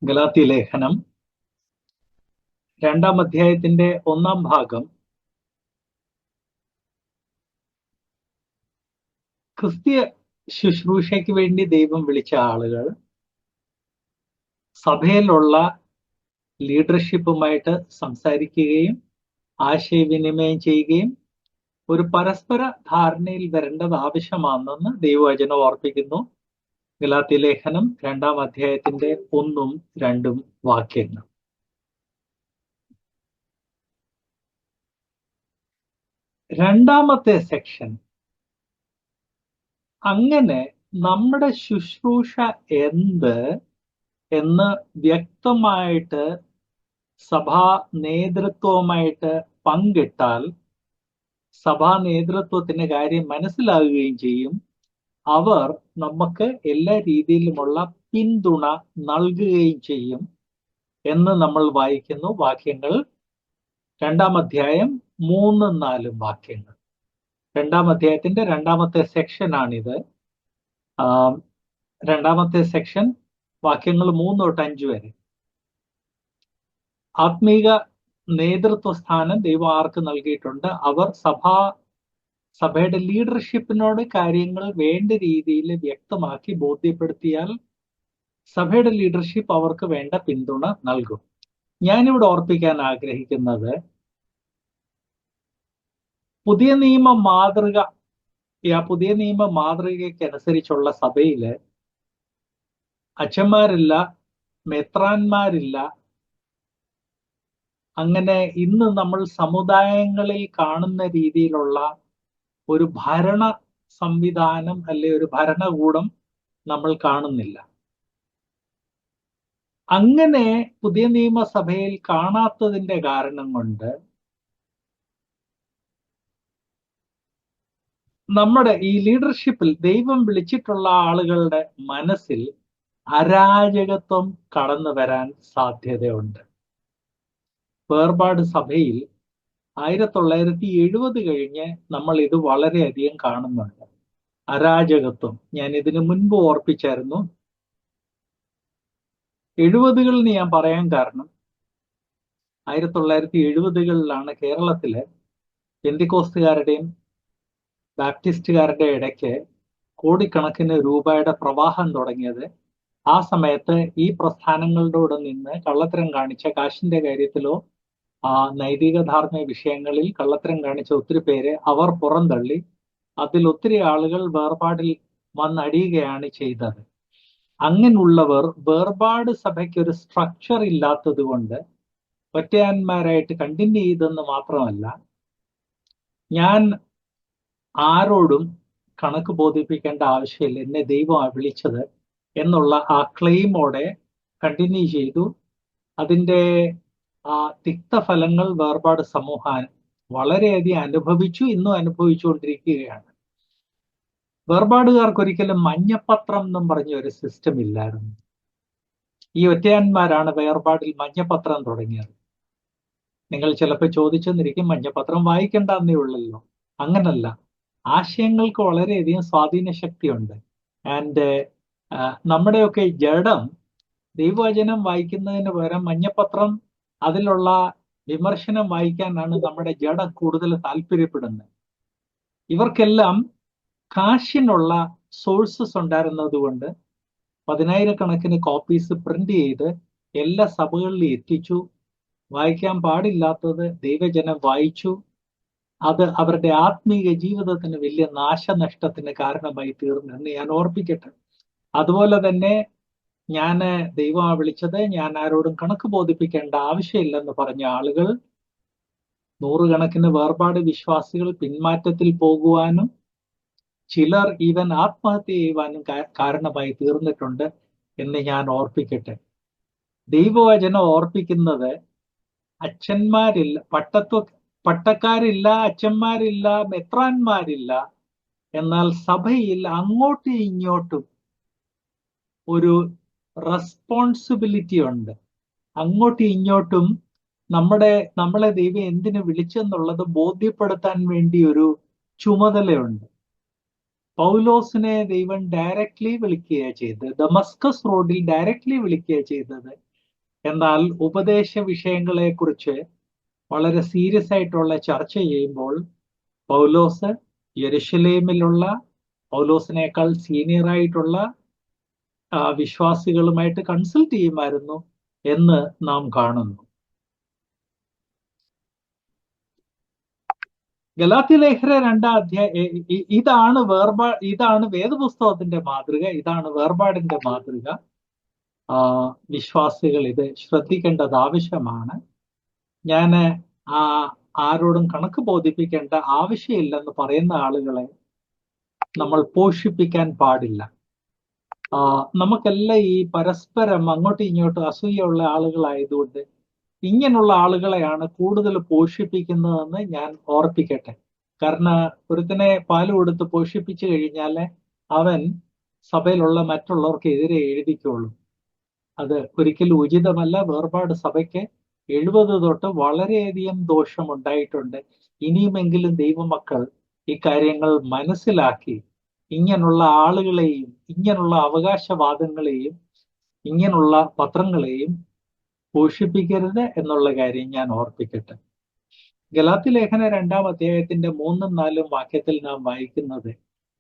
ഗലാത്യ ലേഖനം 2-ാം അധ്യായത്തിന്റെ 1-ാം ഭാഗം ക്രിസ്തീയ ശുശ്രൂഷയ്ക്ക് വേണ്ടി ദൈവം വിളിച്ച ആളുകൾ സഭയിലുള്ള ലീഡർഷിപ്പുമായിട്ട് സംസാരിക്കുകയും ആശയവിനിമയം ചെയ്യുകയും ഒരു പരസ്പര ധാരണയിൽ വരേണ്ടത് ആവശ്യമാണെന്ന് ദൈവവചനം ഓർപ്പിക്കുന്നു. ഗലാത്യ ലേഖനം 2-ാം അധ്യായത്തിന്റെ 1-ഉം 2-ഉം വാക്യങ്ങൾ. രണ്ടാമത്തെ സെക്ഷൻ, അങ്ങനെ നമ്മുടെ ശുശ്രൂഷ എന്ത് എന്ന് വ്യക്തമായിട്ട് സഭാ നേതൃത്വവുമായിട്ട് പങ്കിട്ടാൽ സഭാ നേതൃത്വത്തിന് കാര്യം മനസ്സിലാകുകയും ചെയ്യും. അവർ നമുക്ക് എല്ലാ രീതിയിലുമുള്ള പിന്തുണ നൽകുകയും ചെയ്യും എന്ന് നമ്മൾ വായിക്കുന്നു. വാക്യങ്ങൾ 2-ാം അധ്യായം 3-4 വാക്യങ്ങൾ. 2-ാം അധ്യായത്തിന്റെ 2-ാമത്തെ സെക്ഷനാണിത്. 2-ാമത്തെ സെക്ഷൻ വാക്യങ്ങൾ 3 തൊട്ട് 5 വരെ. ആത്മീക നേതൃത്വ സ്ഥാനം ദൈവം ആർക്ക് നൽകിയിട്ടുണ്ട്? അവർ സഭയുടെ ലീഡർഷിപ്പിനോട് കാര്യങ്ങൾ വേണ്ട രീതിയിൽ വ്യക്തമാക്കി ബോധ്യപ്പെടുത്തിയാൽ സഭയുടെ ലീഡർഷിപ്പ് അവർക്ക് വേണ്ട പിന്തുണ നൽകും. ഞാനിവിടെ ഓർപ്പിക്കാൻ ആഗ്രഹിക്കുന്നത്, പുതിയ നിയമ മാതൃകയ്ക്കനുസരിച്ചുള്ള സഭയില് അച്ഛന്മാരില്ല, മെത്രാന്മാരില്ല. അങ്ങനെ ഇന്ന് നമ്മൾ സമുദായങ്ങളിൽ കാണുന്ന രീതിയിലുള്ള ഒരു ഭരണ സംവിധാനം അല്ലെ ഒരു ഭരണകൂടം നമ്മൾ കാണുന്നില്ല. അങ്ങനെ പുതിയ നിയമസഭയിൽ കാണാത്തതിന്റെ കാരണം കൊണ്ട് നമ്മുടെ ഈ ലീഡർഷിപ്പിൽ ദൈവം വിളിച്ചിട്ടുള്ള ആളുകളുടെ മനസ്സിൽ അരാജകത്വം കടന്നു വരാൻ സാധ്യതയുണ്ട്. വേർപാട് സഭയിൽ 1970 കഴിഞ്ഞ് നമ്മൾ ഇത് വളരെയധികം കാണുന്നുണ്ട്. അരാജകത്വം ഞാൻ ഇതിനു മുൻപ് ഓർപ്പിച്ചായിരുന്നു. 70കളിൽ ഞാൻ പറയാൻ കാരണം 1970കളിലാണ് കേരളത്തിലെ പെന്തിക്കോസ്തുകാരുടെയും ബാപ്റ്റിസ്റ്റുകാരുടെ ഇടയ്ക്ക് കോടിക്കണക്കിന് രൂപയുടെ പ്രവാഹം തുടങ്ങിയത്. ആ സമയത്ത് ഈ പ്രസ്ഥാനങ്ങളോട് നിന്ന് കള്ളത്തരം കാണിച്ച, കാശിന്റെ കാര്യത്തിലോ നൈതിക ധാർമ്മിക വിഷയങ്ങളിൽ കള്ളത്തരം കാണിച്ച ഒത്തിരി പേരെ അവർ പുറന്തള്ളി. അതിൽ ഒത്തിരി ആളുകൾ വേർപാടിൽ വന്നടിയുകയാണ് ചെയ്തത്. അങ്ങനെയുള്ളവർ വേർപാട് സഭയ്ക്ക് ഒരു സ്ട്രക്ചർ ഇല്ലാത്തത് കൊണ്ട് ഒറ്റയാന്മാരായിട്ട് കണ്ടിന്യൂ ചെയ്തെന്ന് മാത്രമല്ല, ഞാൻ ആരോടും കണക്ക് ബോധിപ്പിക്കേണ്ട ആവശ്യമില്ല, എന്നെ ദൈവമാണ് വിളിച്ചത് എന്നുള്ള ആ ക്ലെയിമോടെ കണ്ടിന്യൂ ചെയ്തു. അതിൻ്റെ തിക്തഫലങ്ങൾ വേർപാട് സമൂഹം വളരെയധികം അനുഭവിച്ചു, ഇന്നും അനുഭവിച്ചുകൊണ്ടിരിക്കുകയാണ്. വേർപാടുകാർക്ക് ഒരിക്കലും മഞ്ഞപ്പത്രം എന്നും പറഞ്ഞ ഒരു സിസ്റ്റം ഇല്ലായിരുന്നു. ഈ ഒറ്റയാന്മാരാണ് വേർപാടിൽ മഞ്ഞപ്പത്രം തുടങ്ങിയത്. നിങ്ങൾ ചിലപ്പോൾ ചോദിച്ചെന്നിരിക്കും, മഞ്ഞപ്പത്രം വായിക്കേണ്ടെന്നേ ഉള്ളല്ലോ. അങ്ങനല്ല, ആശയങ്ങൾക്ക് വളരെയധികം സ്വാധീന ശക്തിയുണ്ട്. ആൻഡ് നമ്മുടെയൊക്കെ ജഡം ദൈവവചനം വായിക്കുന്നതിന് പകരം മഞ്ഞപ്പത്രം, അതിലുള്ള വിമർശനം വായിക്കാനാണ് നമ്മുടെ ജഡം കൂടുതൽ താല്പര്യപ്പെടുന്നത്. ഇവർക്കെല്ലാം കാശിനുള്ള സോഴ്സസ് ഉണ്ടായിരുന്നത് കൊണ്ട് 10,000-കണക്കിന് കോപ്പീസ് പ്രിന്റ് ചെയ്ത് എല്ലാ സഭകളിലും എത്തിച്ചു. വായിക്കാൻ പാടില്ലാത്തത് ദൈവജനം വായിച്ചു. അത് അവരുടെ ആത്മീക ജീവിതത്തിന് വലിയ നാശനഷ്ടത്തിന് കാരണമായി തീർന്നെന്ന് ഞാൻ ഓർപ്പിക്കട്ടെ. അതുപോലെ തന്നെ ഞാൻ ദൈവം വിളിച്ചത്, ഞാൻ ആരോടും കണക്ക് ബോധിപ്പിക്കേണ്ട ആവശ്യമില്ലെന്ന് പറഞ്ഞ ആളുകൾ, 100 കണക്കിന് വേർപാട് വിശ്വാസികൾ പിന്മാറ്റത്തിൽ പോകുവാനും ചിലർ ഈവൻ ആത്മഹത്യ ചെയ്യുവാനും കാരണമായി തീർന്നിട്ടുണ്ട് എന്ന് ഞാൻ ഓർപ്പിക്കട്ടെ. ദൈവവചനം ഓർപ്പിക്കുന്നത്, അച്ഛന്മാരില്ല, പട്ടക്കാരില്ല, അച്ഛന്മാരില്ല, മെത്രാന്മാരില്ല, എന്നാൽ സഭയിൽ അങ്ങോട്ടും ഇങ്ങോട്ടും ഒരു റെസ്പോൺസിബിലിറ്റി ഉണ്ട്. അങ്ങോട്ടും ഇങ്ങോട്ടും നമ്മളെ ദൈവം എന്തിനു വിളിച്ചെന്നുള്ളത് ബോധ്യപ്പെടുത്താൻ വേണ്ടി ഒരു ചുമതലയുണ്ട്. പൗലോസിനെ ദൈവം ഡയറക്ട്ലി വിളിക്കുകയാണ് ചെയ്തത്. ദമസ്കസ് റോഡിൽ ഡയറക്ട്ലി വിളിക്കുകയാണ് ചെയ്തത്. എന്നാൽ ഉപദേശ വിഷയങ്ങളെ കുറിച്ച് വളരെ സീരിയസ് ആയിട്ടുള്ള ചർച്ച ചെയ്യുമ്പോൾ പൗലോസ് യെരുശലേമിലുള്ള പൗലോസിനേക്കാൾ സീനിയർ ആയിട്ടുള്ള വിശ്വാസികളുമായിട്ട് കൺസൾട്ട് ചെയ്യുമായിരുന്നു എന്ന് നാം കാണുന്നു. ഗലാത്യ ലേഖന 2-ാം അധ്യായം ഇതാണ് വേദപുസ്തകത്തിന്റെ മാതൃക, ഇതാണ് വേർപാടിന്റെ മാതൃക. വിശ്വാസികൾ ഇത് ശ്രദ്ധിക്കേണ്ടത് ആവശ്യമാണ്. ഞാൻ ആരോടും കണക്ക് ബോധിപ്പിക്കേണ്ട ആവശ്യമില്ലെന്ന് പറയുന്ന ആളുകളെ നമ്മൾ പോഷിപ്പിക്കാൻ പാടില്ല. നമുക്കെല്ലാം ഈ പരസ്പരം അങ്ങോട്ടും ഇങ്ങോട്ടും അസൂയുള്ള ആളുകളായതുകൊണ്ട് ഇങ്ങനെയുള്ള ആളുകളെയാണ് കൂടുതൽ പോഷിപ്പിക്കുന്നതെന്ന് ഞാൻ ഓർപ്പിക്കട്ടെ. കാരണം ഒരുത്തനെ പാല് കൊടുത്ത് പോഷിപ്പിച്ചു കഴിഞ്ഞാൽ അവൻ സഭയിലുള്ള മറ്റുള്ളവർക്കെതിരെ എഴുതിക്കോളും. അത് ഒരിക്കലും ഉചിതമല്ല. വേർപാട് സഭയ്ക്ക് 70 തൊട്ട് വളരെയധികം ദോഷമുണ്ടായിട്ടുണ്ട്. ഇനിയുമെങ്കിലും ദൈവമക്കൾ ഈ കാര്യങ്ങൾ മനസ്സിലാക്കി ഇങ്ങനെയുള്ള ആളുകളെയും ഇങ്ങനെയുള്ള അവകാശവാദങ്ങളെയും ഇങ്ങനെയുള്ള പത്രങ്ങളെയും പോഷിപ്പിക്കരുത് എന്നുള്ള കാര്യം ഞാൻ ഓർപ്പിക്കട്ടെ. ഗലാത്യ ലേഖന 2-ാം അധ്യായത്തിന്റെ 3-4 വാക്യത്തിൽ നാം വായിക്കുന്നത്,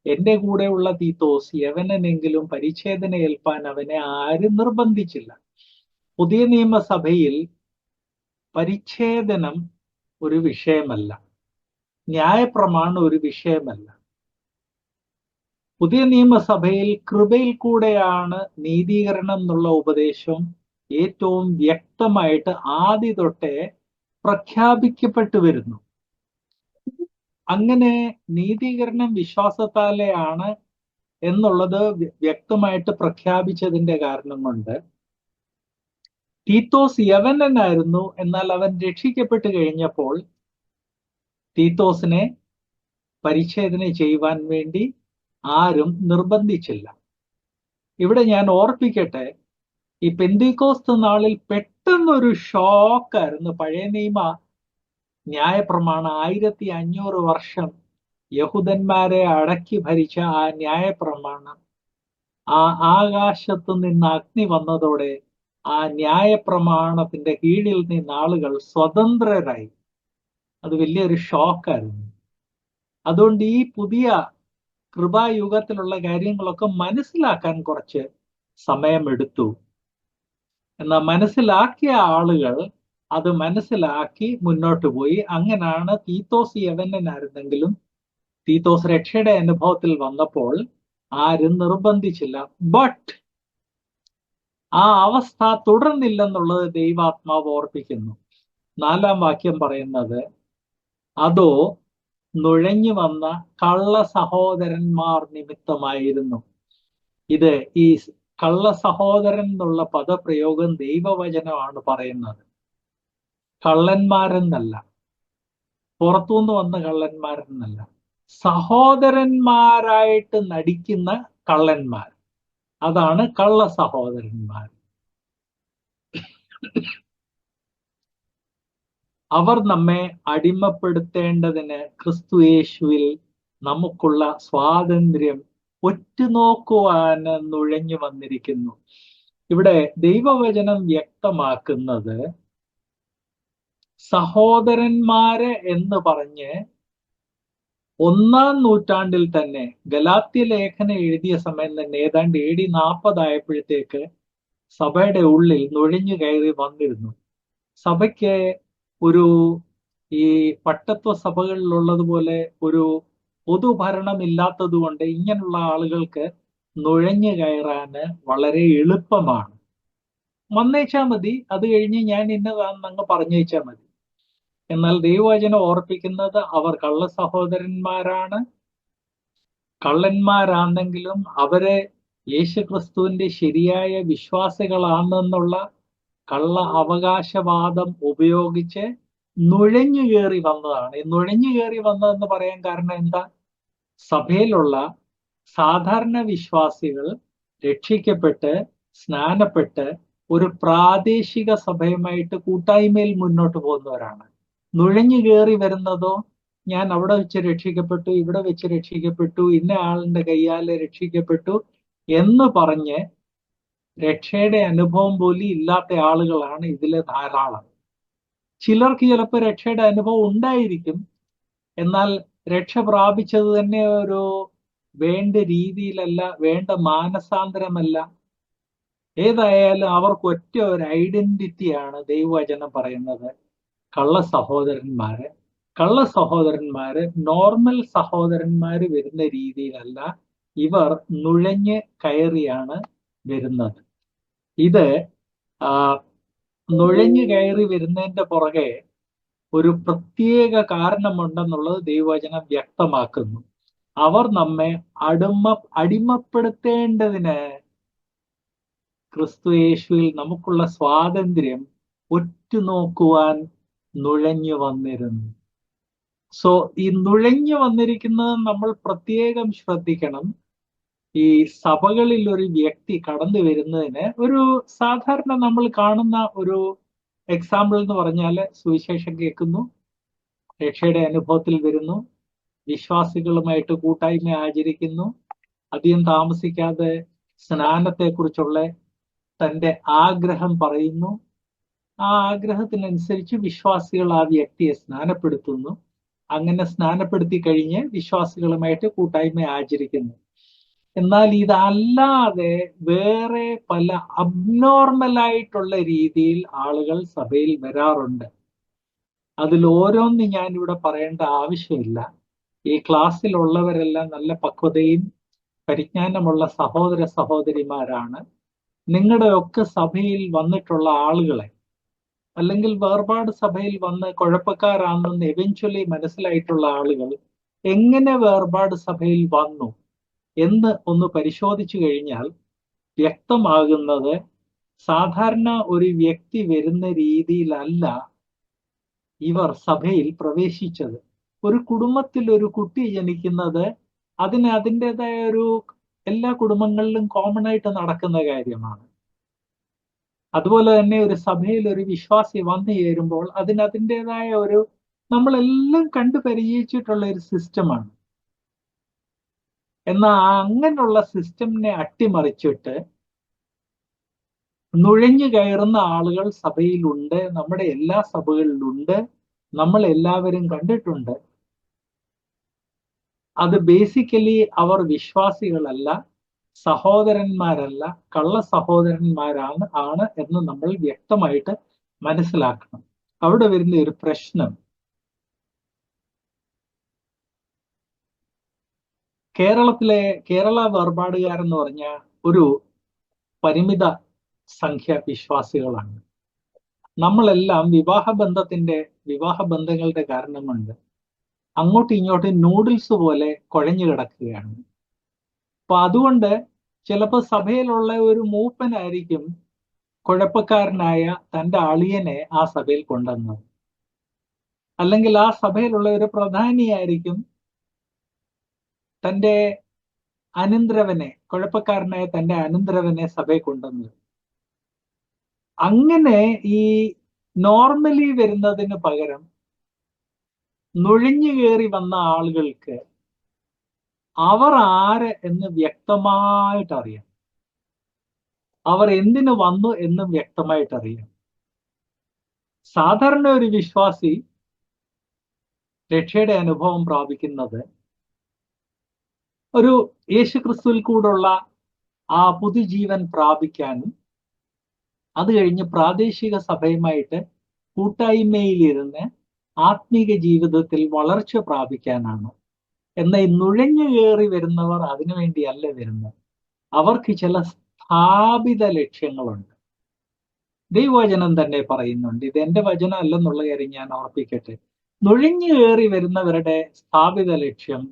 എന്റെ കൂടെയുള്ള തീത്തോസ് യവനെങ്കിലും പരിച്ഛേദന ഏൽപ്പാൻ അവനെ ആരും നിർബന്ധിച്ചില്ല. പുതിയ നിയമസഭയിൽ പരിച്ഛേദനം ഒരു വിഷയമല്ല, ന്യായപ്രമാണം ഒരു വിഷയമല്ല. പുതിയ നിയമസഭയിൽ കൃപയിൽ കൂടെയാണ് നീതീകരണം എന്നുള്ള ഉപദേശം ഏറ്റവും വ്യക്തമായിട്ട് ആദ്യ തൊട്ടേ പ്രഖ്യാപിക്കപ്പെട്ടു വരുന്നു. അങ്ങനെ നീതീകരണം വിശ്വാസത്താലെയാണ് എന്നുള്ളത് വ്യക്തമായിട്ട് പ്രഖ്യാപിച്ചതിന്റെ കാരണം കൊണ്ട് തീത്തോസ് യവനനായിരുന്നു. എന്നാൽ അവൻ രക്ഷിക്കപ്പെട്ട് കഴിഞ്ഞപ്പോൾ തീത്തോസിനെ പരിച്ഛേദന ചെയ്യുവാൻ വേണ്ടി ആരും നിർബന്ധിച്ചില്ല. ഇവിടെ ഞാൻ ഓർപ്പിക്കട്ടെ, ഈ പെന്തിക്കോസ്ത് നാളിൽ പെട്ടെന്നൊരു ഷോക്കായിരുന്നു. പഴയ നിയമ ന്യായപ്രമാണം 1500 വർഷം യഹൂദന്മാരെ അടക്കി ഭരിച്ച ആ ന്യായപ്രമാണം, ആ ആകാശത്തു നിന്ന് അഗ്നി വന്നതോടെ ആ ന്യായപ്രമാണത്തിന്റെ കീഴിൽ നിന്ന് ആളുകൾ സ്വതന്ത്രരായി. അത് വലിയൊരു ഷോക്കായിരുന്നു. അതുകൊണ്ട് ഈ പുതിയ കൃപായുഗത്തിലുള്ള കാര്യങ്ങളൊക്കെ മനസ്സിലാക്കാൻ കുറച്ച് സമയമെടുത്തു. എന്നാൽ മനസ്സിലാക്കിയ ആളുകൾ അത് മനസ്സിലാക്കി മുന്നോട്ട് പോയി. അങ്ങനെയാണ് തീത്തോസ് യവനനായിരുന്നെങ്കിലും തീത്തോസ് രക്ഷയുടെ അനുഭവത്തിൽ വന്നപ്പോൾ ആരും നിർബന്ധിച്ചില്ല. ബട്ട് ആ അവസ്ഥ തുടർന്നില്ലെന്നുള്ളത് ദൈവാത്മാവ് ഓർപ്പിക്കുന്നു. 4-ാം വാക്യം പറയുന്നത്, അതോ നുഴഞ്ഞു വന്ന കള്ള സഹോദരന്മാർ നിമിത്തമായിരുന്നു. ഇത് ഈ കള്ള സഹോദരൻ എന്നുള്ള പദപ്രയോഗം ദൈവവചനമാണ് പറയുന്നത്. കള്ളന്മാരെന്നല്ല, പുറത്തുനിന്ന് വന്ന കള്ളന്മാരെന്നല്ല, സഹോദരന്മാരായിട്ട് നടിക്കുന്ന കള്ളന്മാർ, അതാണ് കള്ള സഹോദരന്മാർ. അവർ നമ്മെ അടിമപ്പെടുത്തേണ്ടതിന് ക്രിസ്തുയേശുവിൽ നമുക്കുള്ള സ്വാതന്ത്ര്യം ഒറ്റുനോക്കുവാൻ നുഴഞ്ഞു വന്നിരിക്കുന്നു. ഇവിടെ ദൈവവചനം വ്യക്തമാക്കുന്നത് സഹോദരന്മാര് എന്ന് പറഞ്ഞ് 1-ാം നൂറ്റാണ്ടിൽ തന്നെ ഗലാത്യ ലേഖനം എഴുതിയ സമയം തന്നെ ഏതാണ്ട് AD 40 ആയപ്പോഴത്തേക്ക് സഭയുടെ ഉള്ളിൽ നുഴഞ്ഞു കയറി വന്നിരുന്നു. സഭയ്ക്ക് ഈ പട്ടത്വ സഭകളിലുള്ളതുപോലെ ഒരു പൊതുഭരണം ഇല്ലാത്തത് കൊണ്ട് ഇങ്ങനെയുള്ള ആളുകൾക്ക് നുഴഞ്ഞു കയറാന് വളരെ എളുപ്പമാണ്. വന്നേച്ചാ മതി, അത് കഴിഞ്ഞ് ഞാൻ ഇന്നതാണെന്നങ്ങ് പറഞ്ഞേച്ചാ മതി. എന്നാൽ ദൈവവചനം ഓർപ്പിക്കുന്നത് അവർ കള്ള സഹോദരന്മാരാണ്. കള്ളന്മാരാണെങ്കിലും അവരെ യേശുക്രിസ്തുവിന്റെ ശരിയായ വിശ്വാസികളാണെന്നുള്ള കള്ള അവകാശവാദം ഉപയോഗിച്ച് നുഴഞ്ഞു കയറി വന്നതാണ്. ഈ നുഴഞ്ഞു കയറി വന്നതെന്ന് പറയാൻ കാരണം എന്താ? സഭയിലുള്ള സാധാരണ വിശ്വാസികൾ രക്ഷിക്കപ്പെട്ട് സ്നാനപ്പെട്ട് ഒരു പ്രാദേശിക സഭയുമായിട്ട് കൂട്ടായ്മയിൽ മുന്നോട്ട് പോകുന്നവരാണ്. നുഴഞ്ഞു കയറി വരുന്നതോ ഞാൻ അവിടെ വെച്ച് രക്ഷിക്കപ്പെട്ടു, ഇവിടെ വെച്ച് രക്ഷിക്കപ്പെട്ടു, ഇന്ന ആളിന്റെ കയ്യാലെ രക്ഷിക്കപ്പെട്ടു എന്ന് പറഞ്ഞ് രക്ഷയുടെ അനുഭവം പോലും ഇല്ലാത്ത ആളുകളാണ് ഇതിലെ ധാരാളം. ചിലർക്ക് ചിലപ്പോൾ രക്ഷയുടെ അനുഭവം ഉണ്ടായിരിക്കും, എന്നാൽ രക്ഷ പ്രാപിച്ചത് തന്നെ ഒരു വേണ്ട രീതിയിലല്ല, വേണ്ട മാനസാന്തരമല്ല. ഏതായാലും അവർക്ക് ഒറ്റ ഒരു ഐഡന്റിറ്റിയാണ് ദൈവവചനം പറയുന്നത്: കള്ള സഹോദരന്മാര്. കള്ള സഹോദരന്മാര് നോർമൽ സഹോദരന്മാര് വരുന്ന രീതിയിലല്ല, ഇവർ നുഴഞ്ഞ് കയറിയാണ് വരുന്നത്. ഇത് നുഴഞ്ഞു കയറി വരുന്നതിന്റെ പുറകെ ഒരു പ്രത്യേക കാരണമുണ്ടെന്നുള്ളത് ദൈവവചനം വ്യക്തമാക്കുന്നു. അവർ നമ്മെ അടിമപ്പെടുത്തേണ്ടതിന് ക്രിസ്തു യേശുവിൽ നമുക്കുള്ള സ്വാതന്ത്ര്യം ഒറ്റുനോക്കുവാൻ നുഴഞ്ഞു വന്നിരുന്നു. സോ ഈ നുഴഞ്ഞു വന്നിരിക്കുന്നത് നമ്മൾ പ്രത്യേകം ശ്രദ്ധിക്കണം. ഈ സഭകളിൽ ഒരു വ്യക്തി കടന്നു വരുന്നതിന് ഒരു സാധാരണ നമ്മൾ കാണുന്ന ഒരു എക്സാമ്പിൾ എന്ന് പറഞ്ഞാൽ, സുവിശേഷം കേൾക്കുന്നു, രക്ഷയുടെ അനുഭവത്തിൽ വരുന്നു, വിശ്വാസികളുമായിട്ട് കൂട്ടായ്മ ആചരിക്കുന്നു, അധികം താമസിക്കാതെ സ്നാനത്തെക്കുറിച്ചുള്ള തന്റെ ആഗ്രഹം പറയുന്നു, ആ ആഗ്രഹത്തിനനുസരിച്ച് വിശ്വാസികൾ ആ വ്യക്തിയെ സ്നാനപ്പെടുത്തുന്നു, അങ്ങനെ സ്നാനപ്പെടുത്തി കഴിഞ്ഞ് വിശ്വാസികളുമായിട്ട് കൂട്ടായ്മ ആചരിക്കുന്നു. എന്നാൽ ഇതല്ലാതെ വേറെ പല അബ്നോർമലായിട്ടുള്ള രീതിയിൽ ആളുകൾ സഭയിൽ വരാറുണ്ട്. അതിൽ ഓരോന്നും ഞാനിവിടെ പറയേണ്ട ആവശ്യമില്ല. ഈ ക്ലാസ്സിലുള്ളവരെല്ലാം നല്ല പക്വതയും പരിജ്ഞാനമുള്ള സഹോദര സഹോദരിമാരാണ്. നിങ്ങളുടെ ഒക്കെ സഭയിൽ വന്നിട്ടുള്ള ആളുകളെ, അല്ലെങ്കിൽ വേർപാട് സഭയിൽ വന്ന് കുഴപ്പക്കാരാണെന്ന് എവൻച്വലി മനസ്സിലായിട്ടുള്ള ആളുകൾ എങ്ങനെ വേർപാട് സഭയിൽ വന്നു എന്ന് ഒന്ന് പരിശോധിച്ചു കഴിഞ്ഞാൽ വ്യക്തമാകുന്നത്, സാധാരണ ഒരു വ്യക്തി വരുന്ന രീതിയിലല്ല ഇവർ സഭയിൽ പ്രവേശിച്ചത്. ഒരു കുടുംബത്തിൽ ഒരു കുട്ടി ജനിക്കുന്നത് അതിന് അതിൻ്റെതായ ഒരു, എല്ലാ കുടുംബങ്ങളിലും കോമൺ ആയിട്ട് നടക്കുന്ന കാര്യമാണ്. അതുപോലെ തന്നെ ഒരു സഭയിൽ ഒരു വിശ്വാസി വന്നു ചേരുമ്പോൾ അതിന് അതിൻ്റെതായ ഒരു, നമ്മളെല്ലാം കണ്ടു പരിചയിച്ചിട്ടുള്ള ഒരു സിസ്റ്റമാണ്. എന്നാൽ അങ്ങനെയുള്ള സിസ്റ്റമിനെ അട്ടിമറിച്ചിട്ട് നുഴഞ്ഞു കയറുന്ന ആളുകൾ സഭയിലുണ്ട്, നമ്മുടെ എല്ലാ സഭകളിലുണ്ട്, നമ്മൾ എല്ലാവരും കണ്ടിട്ടുണ്ട്. അത് ബേസിക്കലി അവർ വിശ്വാസികളല്ല, സഹോദരന്മാരല്ല, കള്ള സഹോദരന്മാരാണ് എന്ന് നമ്മൾ വ്യക്തമായിട്ട് മനസ്സിലാക്കണം. അവിടെ വരുന്ന ഒരു പ്രശ്നം, കേരള വേർപാടുകാരെന്ന് പറഞ്ഞ ഒരു പരിമിത സംഖ്യ വിശ്വാസികളാണ്. നമ്മളെല്ലാം വിവാഹ ബന്ധങ്ങളുടെ കാരണം കൊണ്ട് അങ്ങോട്ടും ഇങ്ങോട്ടും നൂഡിൽസ് പോലെ കുഴഞ്ഞു കിടക്കുകയാണ്. അപ്പൊ അതുകൊണ്ട് ചിലപ്പോൾ സഭയിലുള്ള ഒരു മൂപ്പനായിരിക്കും കുഴപ്പക്കാരനായ തൻ്റെ അളിയനെ ആ സഭയിൽ കൊണ്ടുവന്നത്, അല്ലെങ്കിൽ ആ സഭയിലുള്ള ഒരു പ്രധാനിയായിരിക്കും തൻ്റെ കുഴപ്പക്കാരനായ തൻ്റെ അനന്തരവനെ സഭയിൽ കൊണ്ടുവന്നത്. അങ്ങനെ ഈ നോർമലി വരുന്നതിന് പകരം നുഴഞ്ഞു കയറി വന്ന ആളുകൾക്ക് അവർ ആര് എന്ന് വ്യക്തമായിട്ടറിയാം, അവർ എന്തിനു വന്നു എന്നും വ്യക്തമായിട്ടറിയാം. സാധാരണ ഒരു വിശ്വാസി രക്ഷയുടെ അനുഭവം പ്രാപിക്കുന്നത് ഒരു യേശുക്രിസ്തുവിൽ കൂടുള്ള ആ പുതുജീവൻ പ്രാപിക്കാനും അത് കഴിഞ്ഞ് പ്രാദേശിക സഭയുമായിട്ട് കൂട്ടായ്മയിലിരുന്ന് ആത്മീക ജീവിതത്തിൽ വളർച്ച പ്രാപിക്കാനാണ്. എന്നാൽ നുഴഞ്ഞു കയറി വരുന്നവർ അതിനുവേണ്ടിയല്ല വരുന്നത്. അവർക്ക് ചില സ്ഥാപിത ലക്ഷ്യങ്ങളുണ്ട്. ദൈവവചനം തന്നെ പറയുന്നുണ്ട്, ഇത് എന്റെ വചനം അല്ലെന്നുള്ള കാര്യം ഞാൻ ഓർപ്പിക്കട്ടെ. നുഴഞ്ഞു കയറി വരുന്നവരുടെ സ്ഥാപിത ലക്ഷ്യം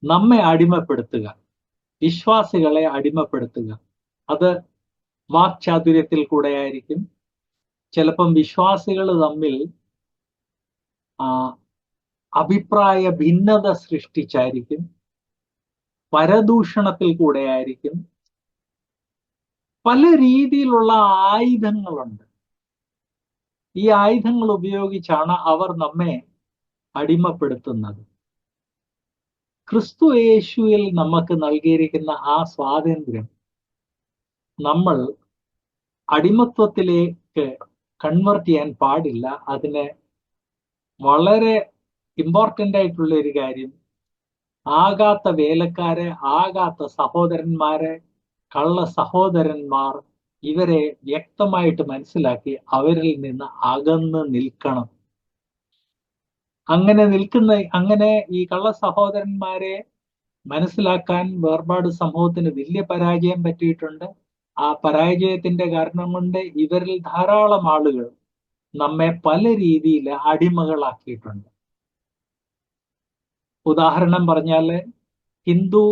നമ്മെ അടിമപ്പെടുത്തുക, വിശ്വാസികളെ അടിമപ്പെടുത്തുക. അത് വാക്ചാതുര്യത്തിൽ കൂടെ ആയിരിക്കും, ചിലപ്പം വിശ്വാസികൾ തമ്മിൽ അഭിപ്രായ ഭിന്നത സൃഷ്ടിച്ചായിരിക്കും, പരദൂഷണത്തിൽ കൂടെ ആയിരിക്കും. പല രീതിയിലുള്ള ആയുധങ്ങളുണ്ട്. ഈ ആയുധങ്ങൾ ഉപയോഗിച്ചാണ് അവർ നമ്മെ അടിമപ്പെടുത്തുന്നത്. ക്രിസ്തു യേശുവിൽ നമുക്ക് നൽകിയിരിക്കുന്ന ആ സ്വാതന്ത്ര്യം നമ്മൾ അടിമത്വത്തിലേക്ക് കൺവേർട്ട് ചെയ്യാൻ പാടില്ല. അതിന് വളരെ ഇമ്പോർട്ടൻ്റ് ആയിട്ടുള്ള ഒരു കാര്യം, ആകാത്ത വേലക്കാരെ, ആകാത്ത സഹോദരന്മാരെ, കള്ള സഹോദരന്മാർ, ഇവരെ വ്യക്തമായിട്ട് മനസ്സിലാക്കി അവരിൽ നിന്ന് അകന്ന് നിൽക്കണം. അങ്ങനെ ഈ കള്ള സഹോദരന്മാരെ മനസ്സിലാക്കാൻ വേർപാട് സമൂഹത്തിന് വലിയ പരാജയം പറ്റിയിട്ടുണ്ട്. ആ പരാജയത്തിന്റെ കാരണം കൊണ്ട് ഇവരിൽ ധാരാളം ആളുകൾ നമ്മെ പല രീതിയിൽ അടിമകളാക്കിയിട്ടുണ്ട്. ഉദാഹരണം പറഞ്ഞാല്, ഹിന്ദു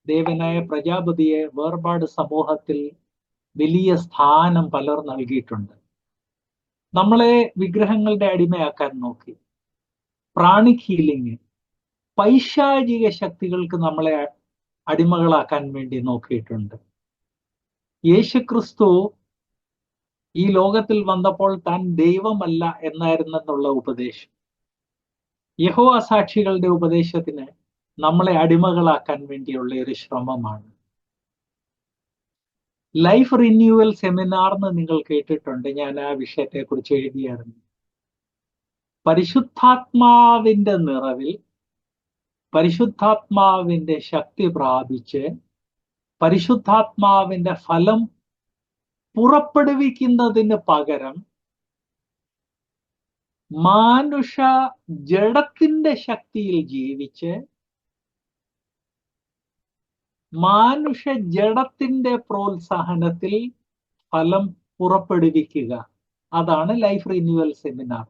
ദേവനായ പ്രജാപതിയെ വേർപാട് സമൂഹത്തിൽ വലിയ സ്ഥാനം പലർ നൽകിയിട്ടുണ്ട്. നമ്മളെ വിഗ്രഹങ്ങളുടെ അടിമയാക്കാൻ നോക്കി. പ്രാണിക് ഹീലിംഗ്, പൈശാചിക ശക്തികൾക്ക് നമ്മളെ അടിമകളാക്കാൻ വേണ്ടി നോക്കിയിട്ടുണ്ട്. യേശുക്രിസ്തു ഈ ലോകത്തിൽ വന്നപ്പോൾ താൻ ദൈവമല്ല എന്നായിരുന്നെന്നുള്ള ഉപദേശം, യഹോവ സാക്ഷികളുടെ ഉപദേശത്തിന് നമ്മളെ അടിമകളാക്കാൻ വേണ്ടിയുള്ള ഒരു ശ്രമമാണ്. ലൈഫ് റിന്യൂവൽ സെമിനാർ എന്ന് നിങ്ങൾ കേട്ടിട്ടുണ്ട്. ഞാൻ ആ വിഷയത്തെക്കുറിച്ച് എഴുതിയായിരുന്നു. പരിശുദ്ധാത്മാവിന്റെ നിറവിൽ, പരിശുദ്ധാത്മാവിന്റെ ശക്തി പ്രാപിച്ച്, പരിശുദ്ധാത്മാവിന്റെ ഫലം പുറപ്പെടുവിക്കുന്നതിന് പകരം മാനുഷ ജഡത്തിന്റെ ശക്തിയിൽ ജീവിച്ച് മാനുഷ ജഡത്തിന്റെ പ്രോത്സാഹനത്തിൽ ഫലം പുറപ്പെടുവിക്കുക, അതാണ് ലൈഫ് റിന്യൂവൽ സെമിനാർ.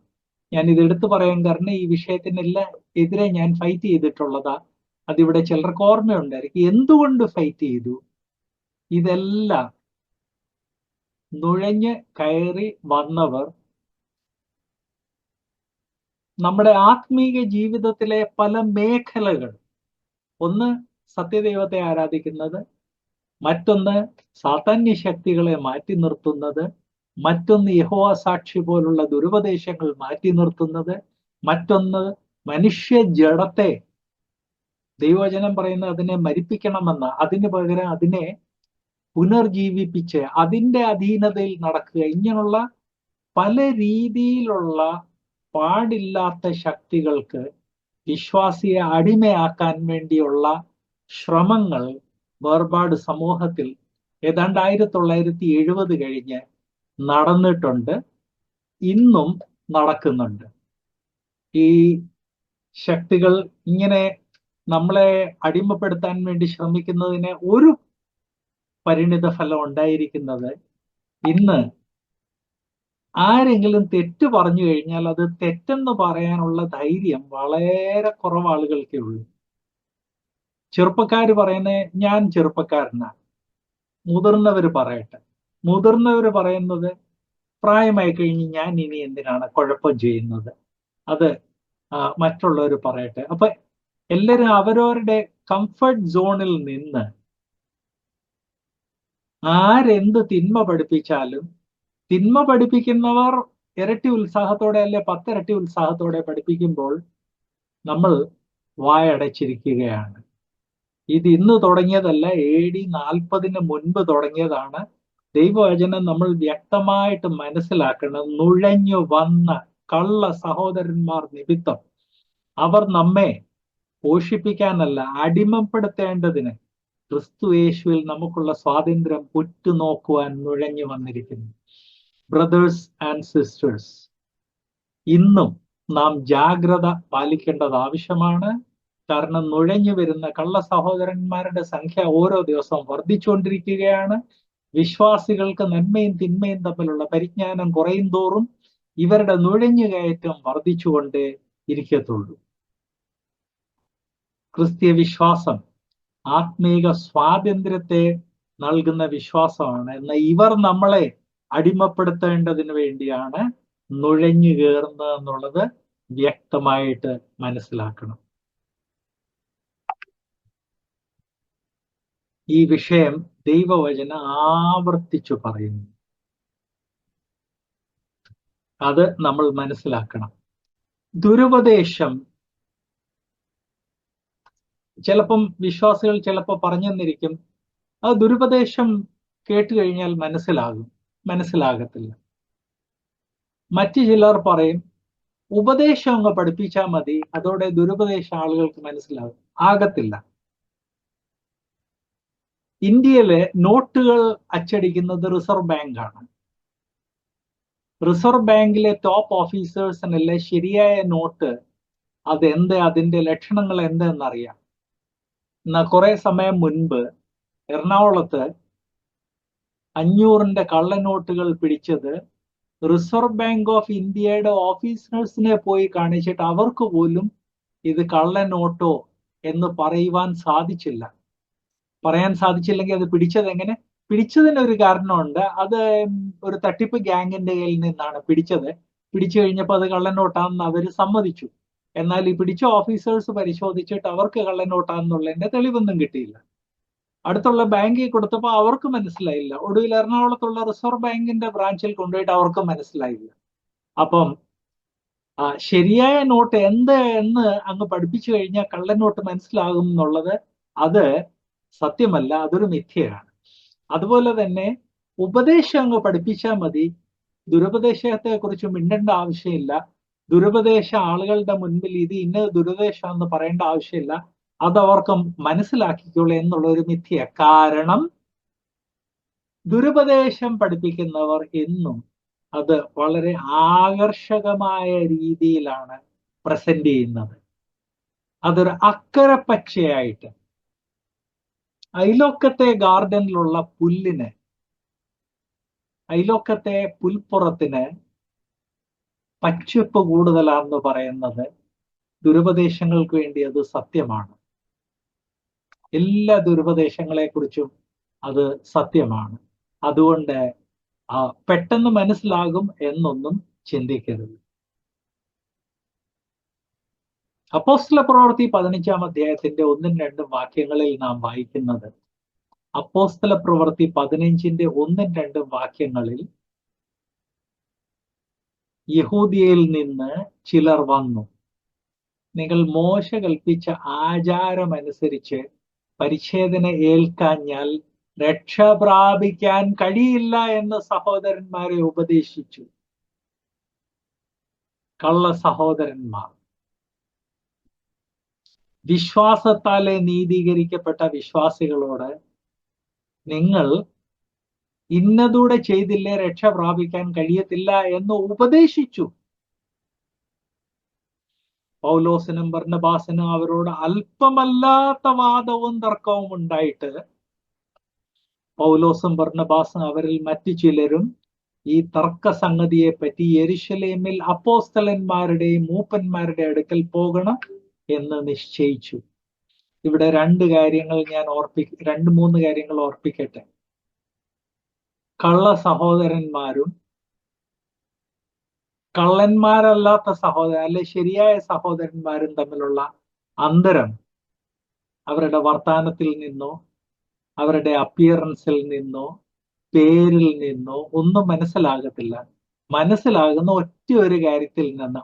ഞാൻ ഇത് എടുത്തു പറയാൻ കാരണം ഈ വിഷയത്തിനെല്ലാം എതിരെ ഞാൻ ഫൈറ്റ് ചെയ്തിട്ടുള്ളതാ. അതിവിടെ ചിലർക്ക് ഓർമ്മയുണ്ടായിരിക്കും. എന്തുകൊണ്ട് ഫൈറ്റ് ചെയ്തു? ഇതെല്ലാം നുഴഞ്ഞ് കയറി വന്നവർ നമ്മുടെ ആത്മീക ജീവിതത്തിലെ പല മേഖലകൾ, ഒന്ന് സത്യദൈവത്തെ ആരാധിക്കുന്നത്, മറ്റൊന്ന് സാതാന്യ ശക്തികളെ മാറ്റി നിർത്തുന്നത്, മറ്റൊന്ന് യഹോവ സാക്ഷി പോലുള്ള ദുരുപദേശങ്ങൾ മാറ്റി നിർത്തുന്നത്, മറ്റൊന്ന് മനുഷ്യ ജഡത്തെ, ദൈവവചനം പറയുന്ന അതിനെ മരിപ്പിക്കണമെന്ന്, അതിന് പകരം അതിനെ പുനർജീവിപ്പിച്ച് അതിൻ്റെ അധീനതയിൽ നടക്കുക. ഇങ്ങനെയുള്ള പല രീതിയിലുള്ള പാടില്ലാത്ത ശക്തികൾക്ക് വിശ്വാസിയെ അടിമയാക്കാൻ വേണ്ടിയുള്ള ശ്രമങ്ങൾ വേർപാട് സമൂഹത്തിൽ ഏതാണ്ട് 1970 കഴിഞ്ഞ് നടന്നിട്ടുണ്ട്, ഇന്നും നടക്കുന്നുണ്ട്. ഈ ശക്തികൾ ഇങ്ങനെ നമ്മളെ അടിമപ്പെടുത്താൻ വേണ്ടി ശ്രമിക്കുന്നതിന് ഒരു പരിണിത ഫലം ഉണ്ടായിരിക്കുന്നത്, ഇന്ന് ആരെങ്കിലും തെറ്റ് പറഞ്ഞു കഴിഞ്ഞാൽ അത് തെറ്റെന്ന് പറയാനുള്ള ധൈര്യം വളരെ കുറവ് ആളുകൾക്കേ ഉള്ളൂ. ചെറുപ്പക്കാർ പറയുന്നത് ഞാൻ ചെറുപ്പക്കാരനാണ്, മുതിർന്നവർ പറയട്ടെ. മുതിർന്നവർ പറയുന്നത് പ്രായമായി കഴിഞ്ഞ് ഞാൻ ഇനി എന്തിനാണ് കുഴപ്പം ചെയ്യുന്നത്, അത് മറ്റുള്ളവർ പറയട്ടെ. അപ്പൊ എല്ലാവരും അവരവരുടെ കംഫർട്ട് സോണിൽ നിന്ന് ആരെന്ത് തിന്മ പഠിപ്പിച്ചാലും, തിന്മ പഠിപ്പിക്കുന്നവർ ഇരട്ടി ഉത്സാഹത്തോടെ അല്ലെ 10 ഇരട്ടി ഉത്സാഹത്തോടെ പഠിപ്പിക്കുമ്പോൾ നമ്മൾ വായടച്ചിരിക്കുകയാണ്. ഇത് ഇന്ന് തുടങ്ങിയതല്ല, AD 40 മുൻപ് തുടങ്ങിയതാണ്. ദൈവവചനം നമ്മൾ വ്യക്തമായിട്ട് മനസ്സിലാക്കണം. നുഴഞ്ഞു വന്ന കള്ള സഹോദരന്മാർ നിമിത്തം അവർ നമ്മെ പോഷിപ്പിക്കാനല്ല, അടിമപ്പെടുത്തേണ്ടതിന് ക്രിസ്തു യേശുവിൽ നമുക്കുള്ള സ്വാതന്ത്ര്യം ഉറ്റുനോക്കുവാൻ നുഴഞ്ഞു വന്നിരിക്കുന്നു. ബ്രദേഴ്സ് ആൻഡ് സിസ്റ്റേഴ്സ്, ഇന്നും നാം ജാഗ്രത പാലിക്കേണ്ടത് ആവശ്യമാണ്. കാരണം നുഴഞ്ഞു വരുന്ന കള്ള സഹോദരന്മാരുടെ സംഖ്യ ഓരോ ദിവസവും വർദ്ധിച്ചുകൊണ്ടിരിക്കുകയാണ്. വിശ്വാസികൾക്ക് നന്മയും തിന്മയും തമ്മിലുള്ള പരിജ്ഞാനം കുറയും തോറും ഇവരുടെ നുഴഞ്ഞുകയറ്റം വർദ്ധിച്ചുകൊണ്ടേ ഇരിക്കത്തുള്ളൂ. ക്രിസ്തീയ വിശ്വാസം ആത്മീക സ്വാതന്ത്ര്യത്തെ നൽകുന്ന വിശ്വാസമാണ്. എന്നാൽ ഇവർ നമ്മളെ അടിമപ്പെടുത്തേണ്ടതിന് വേണ്ടിയാണ് നുഴഞ്ഞു കയറുന്നത് എന്നുള്ളത് വ്യക്തമായിട്ട് മനസ്സിലാക്കണം. ഈ വിഷയം ദൈവവചനം ആവർത്തിച്ചു പറയുന്നു. അത് നമ്മൾ മനസ്സിലാക്കണം. ദുരുപദേശം ചിലപ്പം വിശ്വാസികൾ ചിലപ്പോൾ പറഞ്ഞു തന്നിരിക്കും, ആ ദുരുപദേശം കേട്ട് കഴിഞ്ഞാൽ മനസ്സിലാകത്തില്ല. മറ്റു ചിലർ പറയും ഉപദേശം അങ്ങ് പഠിപ്പിച്ചാൽ മതി, അതോടെ ദുരുപദേശം ആളുകൾക്ക് മനസ്സിലാകും. ആകത്തില്ല. ഇന്ത്യയിലെ നോട്ടുകൾ അച്ചടിക്കുന്നത് റിസർവ് ബാങ്കാണ്. റിസർവ് ബാങ്കിലെ ടോപ്പ് ഓഫീസേഴ്സിനല്ലേ ശരിയായ നോട്ട് അതിന്റെ ലക്ഷണങ്ങൾ എന്തെന്നറിയാം. കുറെ സമയം മുൻപ് എറണാകുളത്ത് 500-ന്റെ കള്ളനോട്ടുകൾ പിടിച്ചത് റിസർവ് ബാങ്ക് ഓഫ് ഇന്ത്യയുടെ ഓഫീസേഴ്സിനെ പോയി കാണിച്ചിട്ട് അവർക്ക് പോലും ഇത് കള്ളനോട്ടോ എന്ന് പറയാൻ സാധിച്ചില്ലെങ്കിൽ അത് പിടിച്ചത് എങ്ങനെ? പിടിച്ചതിനൊരു കാരണമുണ്ട്. അത് ഒരു തട്ടിപ്പ് ഗ്യാങ്ങിന്റെ കയ്യിൽ നിന്നാണ് പിടിച്ചത്. പിടിച്ചു കഴിഞ്ഞപ്പോൾ അത് കള്ളനോട്ടാണെന്ന് അവർ സമ്മതിച്ചു. എന്നാൽ ഈ പിടിച്ച ഓഫീസേഴ്സ് പരിശോധിച്ചിട്ട് അവർക്ക് കള്ളനോട്ടാണെന്നുള്ളതിന്റെ തെളിവൊന്നും കിട്ടിയില്ല. അടുത്തുള്ള ബാങ്കിൽ കൊടുത്തപ്പോൾ അവർക്ക് മനസ്സിലായില്ല. ഒടുവിൽ എറണാകുളത്തുള്ള റിസർവ് ബാങ്കിന്റെ ബ്രാഞ്ചിൽ കൊണ്ടുപോയിട്ട് അവർക്ക് മനസ്സിലായില്ല. അപ്പം ശരിയായ നോട്ട് എന്ന് അങ്ങ് പഠിപ്പിച്ചു കഴിഞ്ഞാൽ കള്ളനോട്ട് മനസ്സിലാകും എന്നുള്ളത് അത് സത്യമല്ല, അതൊരു മിഥ്യയാണ്. അതുപോലെ തന്നെ ഉപദേശം അങ്ങ് പഠിപ്പിച്ചാൽ മതി, ദുരുപദേശത്തെ കുറിച്ച് മിണ്ടേണ്ട ആവശ്യമില്ല. ദുരുപദേശ ആളുകളുടെ മുൻപിൽ ഇത് ഇന്ന ദുരുപദേശം എന്ന് പറയേണ്ട ആവശ്യമില്ല, അതവർക്ക് മനസ്സിലാക്കിക്കോളൂ എന്നുള്ള ഒരു മിഥ്യ. കാരണം ദുരുപദേശം പഠിപ്പിക്കുന്നവർ എന്നും അത് വളരെ ആകർഷകമായ രീതിയിലാണ് പ്രസന്റ് ചെയ്യുന്നത്. അതൊരു അക്കരപ്പച്ചയായിട്ട് അയലോക്കത്തെ ഗാർഡനിലുള്ള അയലോക്കത്തെ പുൽപ്പുറത്തിന് പച്ചപ്പ് കൂടുതലാണെന്ന് പറയുന്നത് ദുരുപദേശങ്ങൾക്ക് വേണ്ടി അത് സത്യമാണ്. എല്ലാ ദുരുപദേശങ്ങളെ കുറിച്ചും അത് സത്യമാണ്. അതുകൊണ്ട് പെട്ടെന്ന് മനസ്സിലാകും എന്നൊന്നും ചിന്തിക്കരുത്. അപ്പോസ്തലപ്രവൃത്തി 15-ാം അധ്യായത്തിന്റെ 1-2 വാക്യങ്ങളിൽ നാം വായിക്കുന്നത്, അപ്പോസ്തലപ്രവൃത്തി 15-ന്റെ 1-2 വാക്യങ്ങളിൽ യഹൂദിയയിൽ നിന്ന് ചിലർ വന്നു, നിങ്ങൾ മോശ കൽപ്പിച്ച ആചാരമനുസരിച്ച് പരിച്ഛേദന ഏൽക്കാഞ്ഞാൽ രക്ഷ പ്രാപിക്കാൻ കഴിയില്ല എന്ന് സഹോദരന്മാരെ ഉപദേശിച്ചു. കള്ള സഹോദരന്മാർ. വിശ്വാസത്താലെ നീതീകരിക്കപ്പെട്ട വിശ്വാസികളോട് നിങ്ങൾ ഇന്നതൂടെ ചെയ്തില്ലേ രക്ഷ പ്രാപിക്കാൻ കഴിയത്തില്ല എന്ന് ഉപദേശിച്ചു. പൗലോസിനും ബർന്നബാസിനും അവരോട് അല്പമല്ലാത്ത വാദവും തർക്കവും ഉണ്ടായിട്ട് പൗലോസും ബർന്നബാസും അവരിൽ മറ്റു ചിലരും ഈ തർക്ക സംഗതിയെ പറ്റി യെരുശലേമിൽ അപ്പോസ്തലന്മാരുടെയും മൂപ്പന്മാരുടെ അടുക്കൽ പോകണം എന്ന് നിശ്ചയിച്ചു. ഇവിടെ 2 കാര്യങ്ങൾ ഞാൻ 2-3 കാര്യങ്ങൾ ഓർപ്പിക്കട്ടെ. കള്ള സഹോദരന്മാരും കള്ളന്മാരല്ലാത്ത അല്ലെ ശരിയായ സഹോദരന്മാരും തമ്മിലുള്ള അന്തരം അവരുടെ വർത്താനത്തിൽ നിന്നോ അവരുടെ അപ്പിയറൻസിൽ നിന്നോ പേരിൽ നിന്നോ ഒന്നും മനസ്സിലാകത്തില്ല. മനസ്സിലാകുന്ന ഒറ്റ ഒരു കാര്യത്തിൽ നിന്ന്,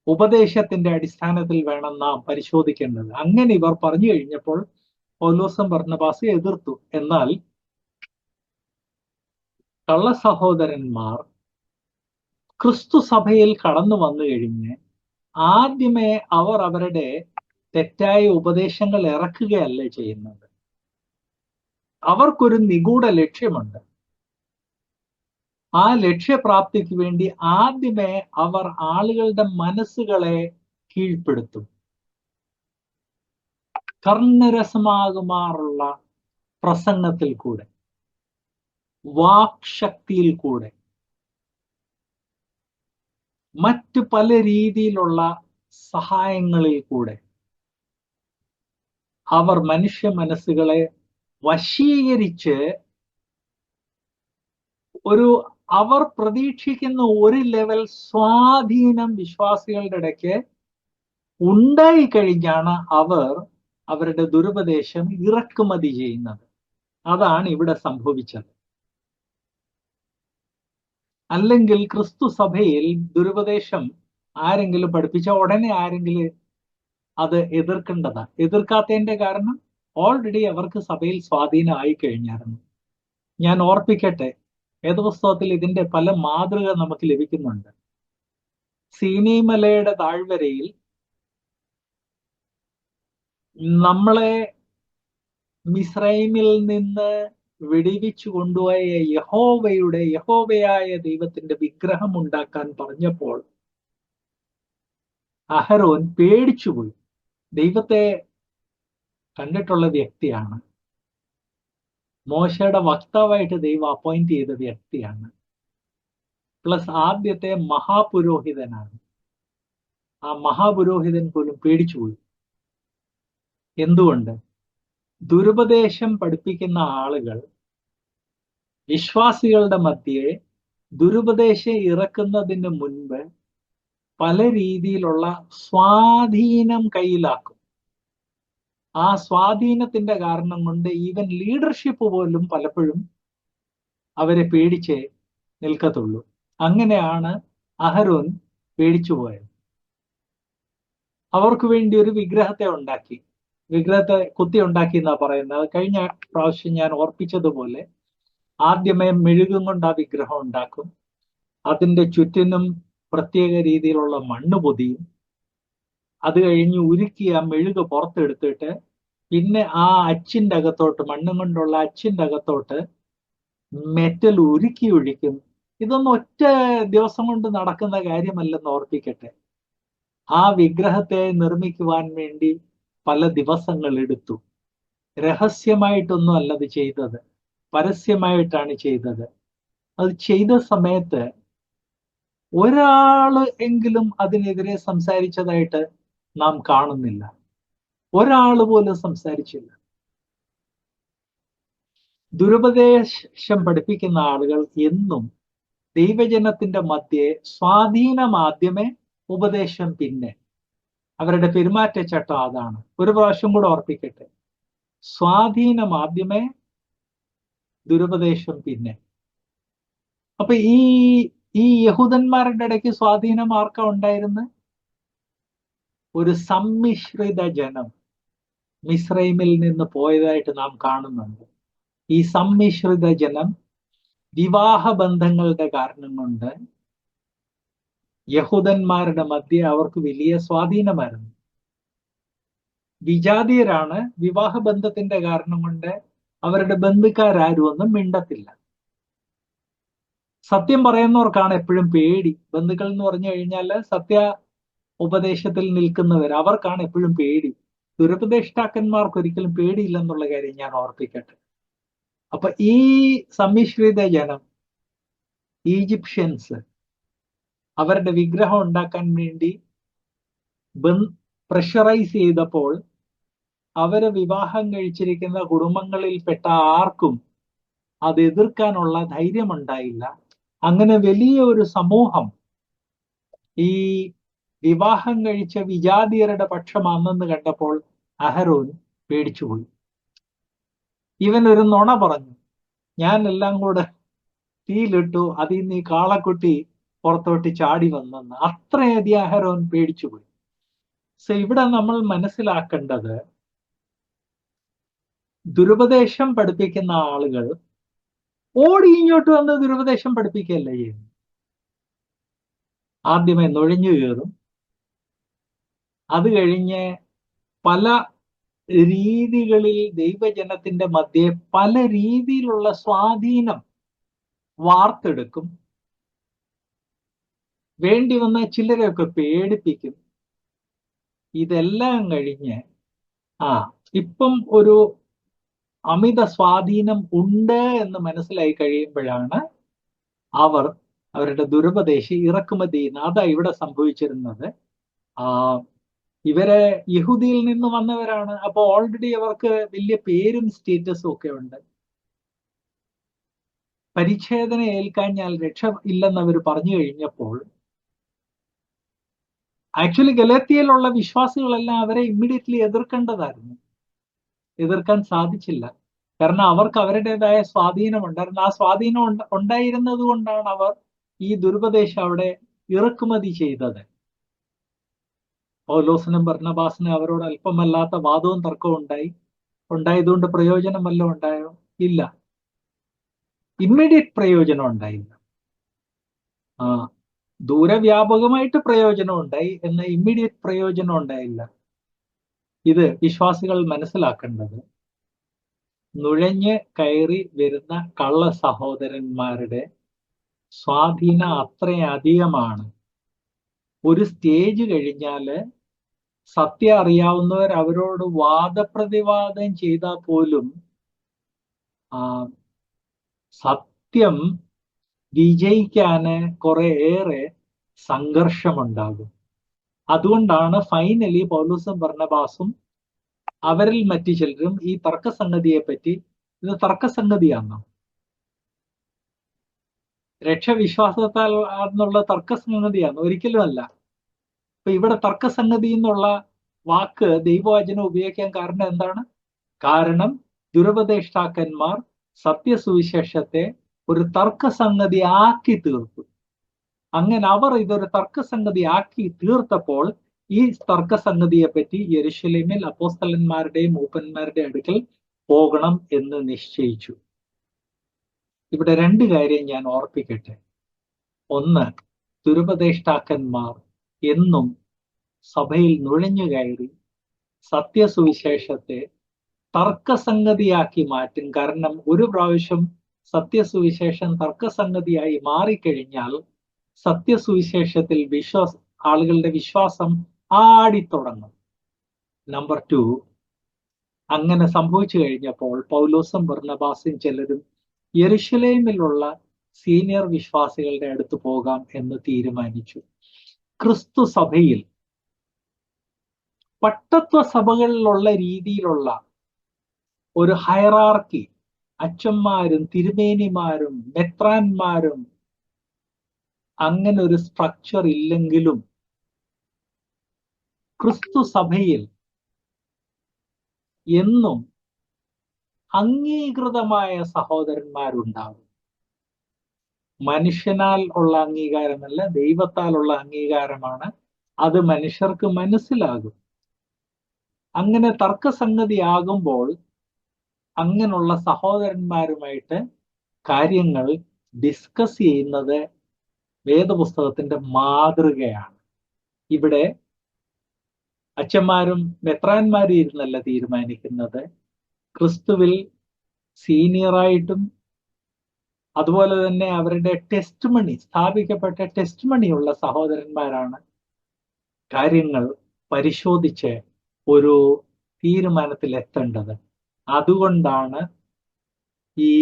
ഉപദേശത്തിന്റെ അടിസ്ഥാനത്തിൽ വേണം നാം പരിശോധിക്കേണ്ടത്. അങ്ങനെ ഇവർ പറഞ്ഞു കഴിഞ്ഞപ്പോൾ പൗലോസും ബർന്നബാസും എതിർത്തു. എന്നാൽ കള്ള സഹോദരന്മാർ ക്രിസ്തു സഭയിൽ കടന്നു വന്നു കഴിഞ്ഞ് ആദ്യമേ അവർ അവരുടെ തെറ്റായ ഉപദേശങ്ങൾ ഇറക്കുകയല്ല ചെയ്യുന്നത്. അവർക്കൊരു നിഗൂഢ ലക്ഷ്യമുണ്ട്. ആ ലക്ഷ്യപ്രാപ്തിക്ക് വേണ്ടി ആദ്യമേ അവർ ആളുകളുടെ മനസ്സുകളെ കീഴ്പ്പെടുത്തും. കർണരസമാകുമാറുള്ള പ്രസംഗത്തിൽ കൂടെ, വാക്ശക്തിയിൽ കൂടെ, മറ്റു പല രീതിയിലുള്ള സഹായങ്ങളിൽ കൂടെ അവർ മനുഷ്യ മനസ്സുകളെ വശീകരിച്ച് അവർ പ്രതീക്ഷിക്കുന്ന ഒരു ലെവൽ സ്വാധീനം വിശ്വാസികളുടെ ഇടയ്ക്ക് ഉണ്ടായി കഴിഞ്ഞാണ് അവർ അവരുടെ ദുരുപദേശം ഇറക്കുമതി ചെയ്യുന്നത്. അതാണ് ഇവിടെ സംഭവിച്ചത്. അല്ലെങ്കിൽ ക്രിസ്തു സഭയിൽ ദുരുപദേശം ആരെങ്കിലും പഠിപ്പിച്ച ഉടനെ ആരെങ്കിലും അത് എതിർക്കേണ്ടതാണ്. എതിർക്കാത്തതിന്റെ കാരണം ഓൾറെഡി അവർക്ക് സഭയിൽ സ്വാധീനമായി കഴിഞ്ഞായിരുന്നു. ഞാൻ ഓർപ്പിക്കട്ടെ, വേദപുസ്തകത്തിൽ ഇതിന്റെ പല മാതൃക നമുക്ക് ലഭിക്കുന്നുണ്ട്. സീനീമലയുടെ താഴ്വരയിൽ നമ്മളെ മിസ്രൈമിൽ നിന്ന് വിടിവിച്ചു കൊണ്ടുപോയ യഹോവയായ ദൈവത്തിന്റെ വിഗ്രഹം ഉണ്ടാക്കാൻ പറഞ്ഞപ്പോൾ അഹരോൻ പേടിച്ചുപോയി. ദൈവത്തെ കണ്ടിട്ടുള്ള വ്യക്തിയാണ്, മോശയുടെ വക്താവായിട്ട് ദൈവം അപ്പോയിന്റ് ചെയ്ത വ്യക്തിയാണ്, പ്ലസ് ആദ്യത്തെ മഹാപുരോഹിതനാണ്. ആ മഹാപുരോഹിതൻ പോലും പേടിച്ചുപോയി. എന്തുകൊണ്ട്? ദുരുപദേശം പഠിപ്പിക്കുന്ന ആളുകൾ വിശ്വാസികളുടെ മധ്യേ ദുരുപദേശം ഇറക്കുന്നതിന് മുൻപ് പല രീതിയിലുള്ള സ്വാധീനം കയ്യിലാക്കും. ആ സ്വാധീനത്തിന്റെ കാരണം കൊണ്ട് ഈവൻ ലീഡർഷിപ്പ് പോലും പലപ്പോഴും അവരെ പേടിച്ചേ നിൽക്കത്തുള്ളൂ. അങ്ങനെയാണ് അഹരോൻ പേടിച്ചുപോയത്. അവർക്ക് വേണ്ടി ഒരു വിഗ്രഹത്തെ ഉണ്ടാക്കി, വിഗ്രഹത്തെ കുത്തി ഉണ്ടാക്കി എന്നാ പറയുന്നത്. കഴിഞ്ഞ പ്രാവശ്യം ഞാൻ ഓർപ്പിച്ചതുപോലെ ആദ്യമേ മെഴുകും കൊണ്ട് ആ വിഗ്രഹം ഉണ്ടാക്കും. അതിന്റെ ചുറ്റിനും പ്രത്യേക രീതിയിലുള്ള മണ്ണ് പൊതിയും. അത് കഴിഞ്ഞ് ഉരുക്കി ആ മെഴുക് പുറത്തെടുത്തിട്ട് പിന്നെ ആ അച്ചിന്റെ അകത്തോട്ട്, മണ്ണും കൊണ്ടുള്ള അച്ചിന്റെ അകത്തോട്ട് മെറ്റൽ ഉരുക്കി ഒഴിക്കും. ഇതൊന്നും ഒറ്റ ദിവസം കൊണ്ട് നടക്കുന്ന കാര്യമല്ലെന്ന് ഓർപ്പിക്കട്ടെ. ആ വിഗ്രഹത്തെ നിർമ്മിക്കുവാൻ വേണ്ടി പല ദിവസങ്ങൾ എടുത്തു. രഹസ്യമായിട്ടൊന്നും അല്ലത് ചെയ്തത്, പരസ്യമായിട്ടാണ് ചെയ്തത്. അത് ചെയ്ത സമയത്ത് ഒരാള് എങ്കിലും അതിനെതിരെ സംസാരിച്ചതായിട്ട് നാം കാണുന്നില്ല. ഒരാൾ പോലും സംസാരിച്ചില്ല. ദുരുപദേശം പഠിപ്പിക്കുന്ന ആളുകൾ എന്നും ദൈവജനത്തിന്റെ മധ്യേ സ്വാധീനം ആദ്യമേ, ഉപദേശം പിന്നെ. അവരുടെ പെരുമാറ്റച്ചട്ടം അതാണ്. ഒരു പ്രാവശ്യം കൂടെ ഓർപ്പിക്കട്ടെ, സ്വാധീനം ആദ്യമേ, ദുരുപദേശം പിന്നെ. അപ്പൊ ഈ യഹൂദന്മാരുടെ ഇടയ്ക്ക് സ്വാധീനം ആർക്കാ ഉണ്ടായിരുന്നു? ഒരു സമ്മിശ്രിത ജനം മിസ്രൈമിൽ നിന്ന് പോയതായിട്ട് നാം കാണുന്നുണ്ട്. ഈ സമ്മിശ്രിത ജനം വിവാഹ ബന്ധങ്ങളുടെ കാരണം കൊണ്ട് യഹൂദന്മാരുടെ മധ്യേ അവർക്ക് വലിയ സ്വാധീനമായിരുന്നു. വിജാതീയരാണ്, വിവാഹ ബന്ധത്തിന്റെ കാരണം കൊണ്ട് അവരുടെ ബന്ധുക്കാരും ഒന്നും മിണ്ടത്തില്ല. സത്യം പറയുന്നവർക്കാണ് എപ്പോഴും പേടി. ബന്ധുക്കൾ എന്ന് പറഞ്ഞു കഴിഞ്ഞാൽ സത്യ ഉപദേശത്തിൽ നിൽക്കുന്നവർ, അവർക്കാണ് എപ്പോഴും പേടി. ദുരുപദേഷ്ടാക്കന്മാർക്ക് ഒരിക്കലും പേടിയില്ലെന്നുള്ള കാര്യം ഞാൻ ഓർപ്പിക്കട്ടെ. അപ്പൊ ഈ സമ്മിശ്രിത ജനം, ഈജിപ്ഷ്യൻസ്, അവരുടെ വിഗ്രഹം ഉണ്ടാക്കാൻ വേണ്ടി പ്രഷറൈസ് ചെയ്തപ്പോൾ അവര് വിവാഹം കഴിച്ചിരിക്കുന്ന കുടുംബങ്ങളിൽപ്പെട്ട ആർക്കും അത് എതിർക്കാനുള്ള ധൈര്യമുണ്ടായില്ല. അങ്ങനെ വലിയ ഒരു സമൂഹം ഈ വിവാഹം കഴിച്ച വിജാതീയരുടെ പക്ഷമാണെന്ന് കണ്ടപ്പോൾ അഹരോൻ പേടിച്ചുപോയി. ഇവൻ ഒരു നുണ പറഞ്ഞു, ഞാൻ എല്ലാം കൂടെ തീയിലിട്ടു, അതിൽ നിന്ന് ഈ കാളക്കുട്ടി പുറത്തോട്ട് ചാടി വന്നെന്ന്. അത്രയധികം അഹരോൻ പേടിച്ചുപോയി. സോ ഇവിടെ നമ്മൾ മനസ്സിലാക്കേണ്ടത്, ദുരുപദേശം പഠിപ്പിക്കുന്ന ആളുകൾ ഓടി ഇങ്ങോട്ട് വന്ന് ദുരുപദേശം പഠിപ്പിക്കുകയല്ല ചെയ്യുന്നു. ആദ്യമേ നുഴഞ്ഞു കയറും. അത് കഴിഞ്ഞ് പല രീതികളിൽ ദൈവജനത്തിന്റെ മധ്യേ പല രീതിയിലുള്ള സ്വാധീനം വാർത്തെടുക്കും. വേണ്ടി വന്ന ചിലരെയൊക്കെ പേടിപ്പിക്കും. ഇതെല്ലാം കഴിഞ്ഞ് ഇപ്പം ഒരു അമിത സ്വാധീനം ഉണ്ട് എന്ന് മനസ്സിലായി കഴിയുമ്പോഴാണ് അവർ അവരുടെ ദുരുപദേശം ഇറക്കുമതി ചെയ്യുന്നത്. അതാ ഇവിടെ സംഭവിച്ചിരുന്നത്. ഇവരെ യഹൂദിയിൽ നിന്ന് വന്നവരാണ്. അപ്പൊ ഓൾറെഡി അവർക്ക് വലിയ പേരും സ്റ്റേറ്റസും ഒക്കെ ഉണ്ട്. പരിച്ഛേദന ഏൽക്കാഞ്ഞാൽ രക്ഷ ഇല്ലെന്ന് അവർ പറഞ്ഞു കഴിഞ്ഞപ്പോൾ ആക്ച്വലി ഗലാത്യയിലുള്ള വിശ്വാസികളെല്ലാം അവരെ ഇമ്മീഡിയറ്റ്ലി എതിർക്കേണ്ടതായിരുന്നു. എതിർക്കാൻ സാധിച്ചില്ല. കാരണം അവർക്ക് അവരുടേതായ സ്വാധീനം ഉണ്ടായിരുന്നു. ആ സ്വാധീനം ഉണ്ടായിരുന്നത് കൊണ്ടാണ് അവർ ഈ ദുരുപദേശം അവിടെ ഇറക്കുമതി ചെയ്തത്. പൗലോസിനും ബർന്നബാസിനും അവരോട് അല്പമല്ലാത്ത വാദവും തർക്കവും ഉണ്ടായി. ഉണ്ടായതുകൊണ്ട് പ്രയോജനം വല്ലതും ഉണ്ടായോ? ഇല്ല. ഇമ്മീഡിയറ്റ് പ്രയോജനം ഉണ്ടായില്ല. ആ, ദൂരവ്യാപകമായിട്ട് പ്രയോജനം ഉണ്ടായി, എന്നാൽ ഇമ്മീഡിയറ്റ് പ്രയോജനം ഉണ്ടായില്ല. ഇത് വിശ്വാസികൾ മനസ്സിലാക്കേണ്ടത്, നുഴഞ്ഞ് കയറി വരുന്ന കള്ള സഹോദരന്മാരുടെ സ്വാധീനം അത്രയധികമാണ്. ഒരു സ്റ്റേജ് കഴിഞ്ഞാല് സത്യം അറിയാവുന്നവർ അവരോട് വാദപ്രതിവാദം ചെയ്താൽ പോലും സത്യം വിജയിക്കാന് കുറെയേറെ സംഘർഷമുണ്ടാകും. അതുകൊണ്ടാണ് ഫൈനലി പൗലോസും ബർന്നബാസും അവരിൽ മറ്റു ചിലരും ഈ തർക്കസംഗതിയെ പറ്റി, ഇത് തർക്കസംഗതിയാണോ, രക്ഷവിശ്വാസത്താൽ എന്നുള്ള തർക്കസംഗതിയാണ്? ഒരിക്കലും അല്ല. അപ്പൊ ഇവിടെ തർക്കസംഗതി എന്നുള്ള വാക്ക് ദൈവവചനം ഉപയോഗിക്കാൻ കാരണം എന്താണ്? കാരണം ദുരുപദേഷ്ടാക്കന്മാർ സത്യസുവിശേഷത്തെ ഒരു തർക്കസംഗതി ആക്കി തീർത്തു. അങ്ങനെ അവർ ഇതൊരു തർക്കസംഗതി ആക്കി തീർത്തപ്പോൾ ഈ തർക്കസംഗതിയെ പറ്റി യെരുശലേമിൽ അപ്പോസ്തലന്മാരുടെയും മൂപ്പന്മാരുടെ അടുക്കൽ പോകണം എന്ന് നിശ്ചയിച്ചു. ഇവിടെ രണ്ട് കാര്യം ഞാൻ ഓർപ്പിക്കട്ടെ. ഒന്ന്, ദുരുപദേഷ്ടാക്കന്മാർ എന്നും സഭയിൽ നുഴഞ്ഞു കയറി സത്യസുവിശേഷത്തെ തർക്കസംഗതിയാക്കി മാറ്റും. കാരണം ഒരു പ്രാവശ്യം സത്യസുവിശേഷം തർക്കസംഗതിയായി മാറിക്കഴിഞ്ഞാൽ സത്യസുവിശേഷത്തിൽ ആളുകളുടെ വിശ്വാസം ആടിത്തുടങ്ങും. നമ്പർ 2, അങ്ങനെ സംഭവിച്ചു കഴിഞ്ഞപ്പോൾ പൗലോസും ബർന്നബാസും ചിലരും യെരുശലേമിലുള്ള സീനിയർ വിശ്വാസികളുടെ അടുത്ത് പോകാം എന്ന് തീരുമാനിച്ചു. ക്രിസ്തു സഭയിൽ പട്ടത്വ സഭകളിലുള്ള രീതിയിലുള്ള ഒരു ഹയറാർക്കി, അച്ഛന്മാരും തിരുമേനിമാരും മെത്രാന്മാരും, അങ്ങനെ ഒരു സ്ട്രക്ചർ ഇല്ലെങ്കിലും ക്രിസ്തു സഭയിൽ എന്നും അംഗീകൃതമായ സഹോദരന്മാരുണ്ടാകും. മനുഷ്യനാൽ ഉള്ള അംഗീകാരമല്ല, ദൈവത്താലുള്ള അംഗീകാരമാണ്. അത് മനുഷ്യർക്ക് മനസ്സിലാകും. അങ്ങനെ തർക്കസംഗതിയാകുമ്പോൾ അങ്ങനെയുള്ള സഹോദരന്മാരുമായിട്ട് കാര്യങ്ങൾ ഡിസ്കസ് ചെയ്യുന്നത് വേദപുസ്തകത്തിന്റെ മാതൃകയാണ്. ഇവിടെ അച്ഛന്മാരും മെത്രാന്മാരും ഇരുന്നല്ല തീരുമാനിക്കുന്നത്. ക്രിസ്തുവിൽ സീനിയറായിട്ടും അതുപോലെ തന്നെ അവരുടെ ടെസ്റ്റ് മണി, സ്ഥാപിക്കപ്പെട്ട ടെസ്റ്റ് മണിയുള്ള സഹോദരന്മാരാണ് കാര്യങ്ങൾ പരിശോധിച്ച് ഒരു തീരുമാനത്തിൽ എത്തേണ്ടത്. അതുകൊണ്ടാണ് ഈ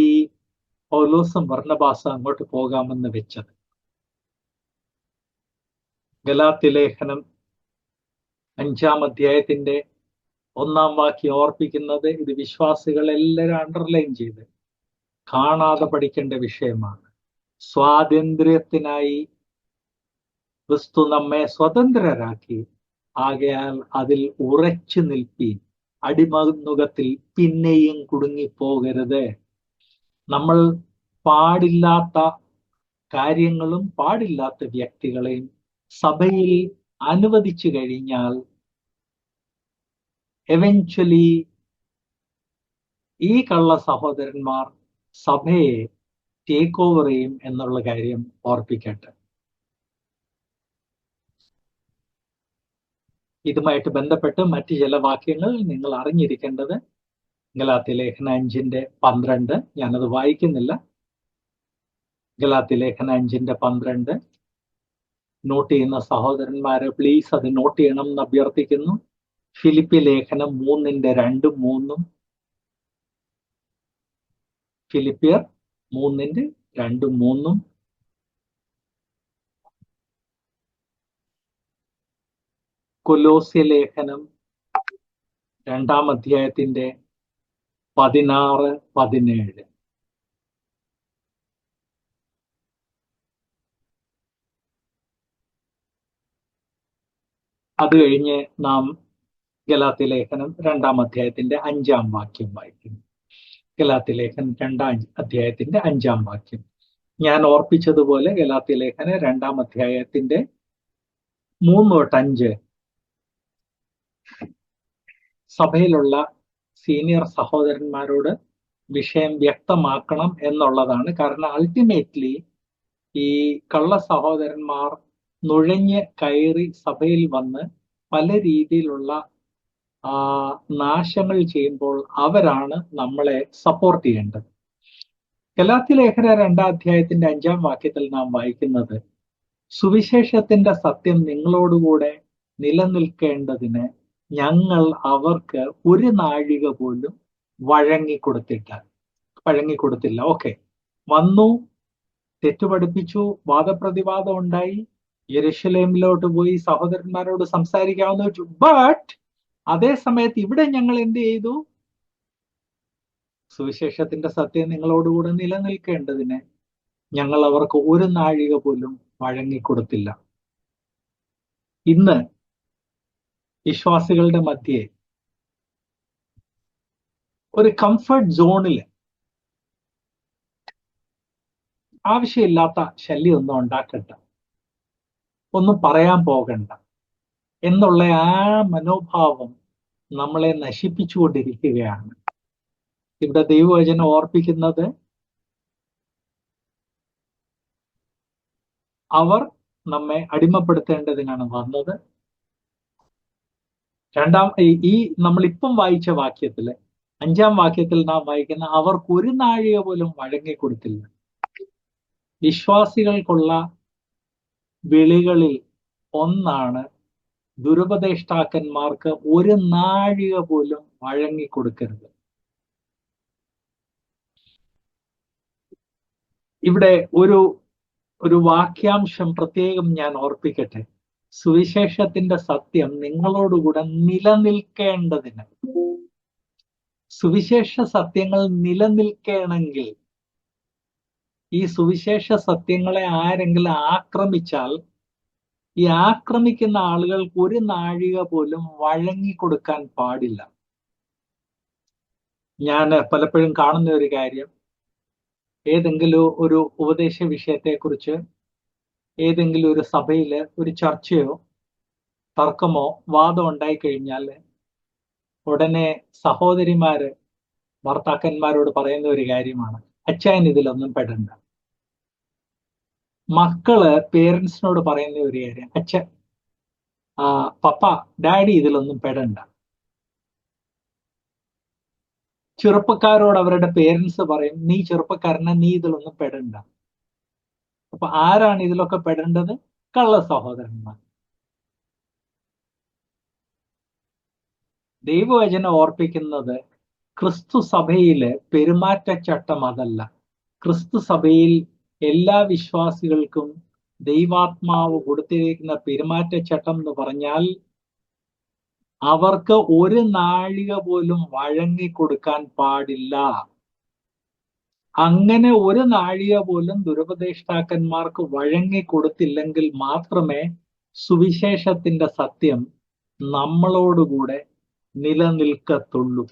പൗലോസും ബർന്നബാസും അങ്ങോട്ട് പോകാമെന്ന് വെച്ചത്. ഗലാത്യലേഖനം 5-ാം അധ്യായത്തിന്റെ 1-ാം വാക്യം ഓർപ്പിക്കുന്നത്, ഇത് വിശ്വാസികൾ എല്ലാവരും അണ്ടർലൈൻ ചെയ്ത് കാണാതെ പഠിക്കേണ്ട വിഷയമാണ്. സ്വാതന്ത്ര്യത്തിനായി ക്രിസ്തു നമ്മെ സ്വതന്ത്രരാക്കി, ആകയാൽ അതിൽ ഉറച്ചു നിൽപ്പീൻ, അടിമനുഖത്തിൽ പിന്നെയും കുടുങ്ങിപ്പോകരുത്. നമ്മൾ പാടില്ലാത്ത കാര്യങ്ങളും പാടില്ലാത്ത വ്യക്തികളെയും സഭയിൽ അനുവദിച്ചു കഴിഞ്ഞാൽ എവൻച്വലി ഈ കള്ള സഹോദരന്മാർ സഭയെ ടേക്ക് ഓവർ ചെയ്യും എന്നുള്ള കാര്യം ഓർപ്പിക്കട്ടെ. ഇതുമായിട്ട് ബന്ധപ്പെട്ട് മറ്റു ചില വാക്യങ്ങൾ നിങ്ങൾ അറിഞ്ഞിരിക്കേണ്ടത്, ഗലാത്യലേഖനം 5:12, ഞാനത് വായിക്കുന്നില്ല. ഗലാത്യലേഖനം 5:12 നോട്ട് ചെയ്യുന്ന സഹോദരന്മാരെ പ്ലീസ് അത് നോട്ട് ചെയ്യണം എന്ന് അഭ്യർത്ഥിക്കുന്നു. ഫിലിപ്പി ലേഖനം 3:2, 3, ഫിലിപ്പിയർ 3:2, 3, കൊലോസ്യ ലേഖനം 2-ാം അധ്യായത്തിന്റെ 16, 17. അത് കഴിഞ്ഞ് നാം ഗലാത്യലേഖനം 2-ാം അധ്യായത്തിന്റെ 5-ാം വാക്യം വായിക്കുന്നു. ഗലാത്യലേഖനം 2-ാം അധ്യായത്തിന്റെ 5-ാം വാക്യം ഞാൻ ഓർപ്പിച്ചതുപോലെ ഗലാത്യലേഖനം 2-ാം അധ്യായത്തിന്റെ 3-5 സഭയിലുള്ള സീനിയർ സഹോദരന്മാരോട് വിഷയം വ്യക്തമാക്കണം എന്നുള്ളതാണ്. കാരണം അൾട്ടിമേറ്റ്ലി ഈ കള്ള സഹോദരന്മാർ നുഴഞ്ഞ് കയറി സഭയിൽ വന്ന് പല രീതിയിലുള്ള നാശങ്ങൾ ചെയ്യുമ്പോൾ അവരാണ് നമ്മളെ സപ്പോർട്ട് ചെയ്യേണ്ടത്. ഗലാത്യലേഖന 2-ാം അധ്യായത്തിന്റെ 5-ാം വാക്യത്തിൽ നാം വായിക്കുന്നത്, സുവിശേഷത്തിന്റെ സത്യം നിങ്ങളോടുകൂടെ നിലനിൽക്കേണ്ടതിന് ഞങ്ങൾ അവർക്ക് ഒരു നാഴിക പോലും വഴങ്ങിക്കൊടുത്തില്ല. ഓക്കെ, വന്നു, തെറ്റുപഠിപ്പിച്ചു, വാദപ്രതിവാദം ഉണ്ടായി, യെരുശലേമിലോട്ട് പോയി സഹോദരന്മാരോട് സംസാരിക്കാമെന്ന് വെച്ചു. ബട്ട് അതേ സമയത്ത് ഇവിടെ ഞങ്ങൾ എന്ത് ചെയ്തു? സുവിശേഷത്തിന്റെ സത്യം നിങ്ങളോടുകൂടെ നിലനിൽക്കേണ്ടതിന് ഞങ്ങൾ അവർക്ക് ഒരു നാഴിക പോലും വഴങ്ങിക്കൊടുത്തില്ല. ഇന്ന് വിശ്വാസികളുടെ മധ്യേ ഒരു കംഫർട്ട് സോണിൽ ആവശ്യമില്ലാത്ത ശല്യമൊന്നും ഉണ്ടാക്കണ്ട, ഒന്നും പറയാൻ പോകണ്ട എന്നുള്ള ആ മനോഭാവം നമ്മളെ നശിപ്പിച്ചുകൊണ്ടിരിക്കുകയാണ്. ഇവിടെ ദൈവവചനം ഓർപ്പിക്കുന്നത്, അവർ നമ്മെ അടിമപ്പെടുത്തേണ്ടതിനാണ് വന്നത്. ഈ നമ്മളിപ്പം വായിച്ച വാക്യത്തില് 5-ാം വാക്യത്തിൽ നാം വായിക്കുന്ന, അവർക്ക് ഒരു നാഴിക പോലും വഴങ്ങിക്കൊടുത്തില്ല. വിശ്വാസികൾക്കുള്ള വിളികളിൽ ഒന്നാണ് ദുരുപദേഷ്ടാക്കന്മാർക്ക് ഒരു നാഴിക പോലും വഴങ്ങിക്കൊടുക്കരുത്. ഇവിടെ ഒരു വാക്യാംശം പ്രത്യേകം ഞാൻ ഓർപ്പിക്കട്ടെ. സുവിശേഷത്തിന്റെ സത്യം നിങ്ങളോടുകൂടെ നിലനിൽക്കേണ്ടതിന്. സുവിശേഷ സത്യങ്ങൾ നിലനിൽക്കണമെങ്കിൽ ഈ സുവിശേഷ സത്യങ്ങളെ ആരെങ്കിലും ആക്രമിച്ചാൽ ഈ ആക്രമിക്കുന്ന ആളുകൾക്ക് ഒരു നാഴിക പോലും വഴങ്ങിക്കൊടുക്കാൻ പാടില്ല. ഞാൻ പലപ്പോഴും കാണുന്ന ഒരു കാര്യം, ഏതെങ്കിലും ഒരു ഉപദേശ വിഷയത്തെക്കുറിച്ച് ഏതെങ്കിലും ഒരു സഭയില് ഒരു ചർച്ചയോ തർക്കമോ വാദം ഉണ്ടായിക്കഴിഞ്ഞാൽ ഉടനെ സഹോദരിമാര് ഭർത്താക്കന്മാരോട് പറയുന്ന ഒരു കാര്യമാണ്, അച്ഛൻ ഇതിലൊന്നും പെടണ്ട. മക്കള് പേരൻസിനോട് പറയുന്ന ഒരു കാര്യം, പപ്പ ഡാഡി ഇതിലൊന്നും പെടണ്ട. ചെറുപ്പക്കാരോട് അവരുടെ പേരൻസ് പറയും, നീ ചെറുപ്പക്കാരനെ, നീ ഇതിലൊന്നും പെടണ്ട. അപ്പൊ ആരാണ് ഇതിലൊക്കെ പെടേണ്ടത്? കള്ള സഹോദരന്മാർ. ദൈവവചനം ഓർപ്പിക്കുന്നത്, ക്രിസ്തു സഭയില് പെരുമാറ്റച്ചട്ടം അതല്ല. ക്രിസ്തു സഭയിൽ എല്ലാ വിശ്വാസികൾക്കും ദൈവാത്മാവ് കൊടുത്തിരിക്കുന്ന പെരുമാറ്റച്ചട്ടം എന്ന് പറഞ്ഞാൽ അവർക്ക് ഒരു നാഴിക പോലും വഴങ്ങിക്കൊടുക്കാൻ പാടില്ല. അങ്ങനെ ഒരു നാഴിക പോലും ദുരുപദേഷ്ടാക്കന്മാർക്ക് വഴങ്ങിക്കൊടുത്തില്ലെങ്കിൽ മാത്രമേ സുവിശേഷത്തിന്റെ സത്യം നമ്മളോടുകൂടെ നിലനിൽക്കത്തുള്ളൂ.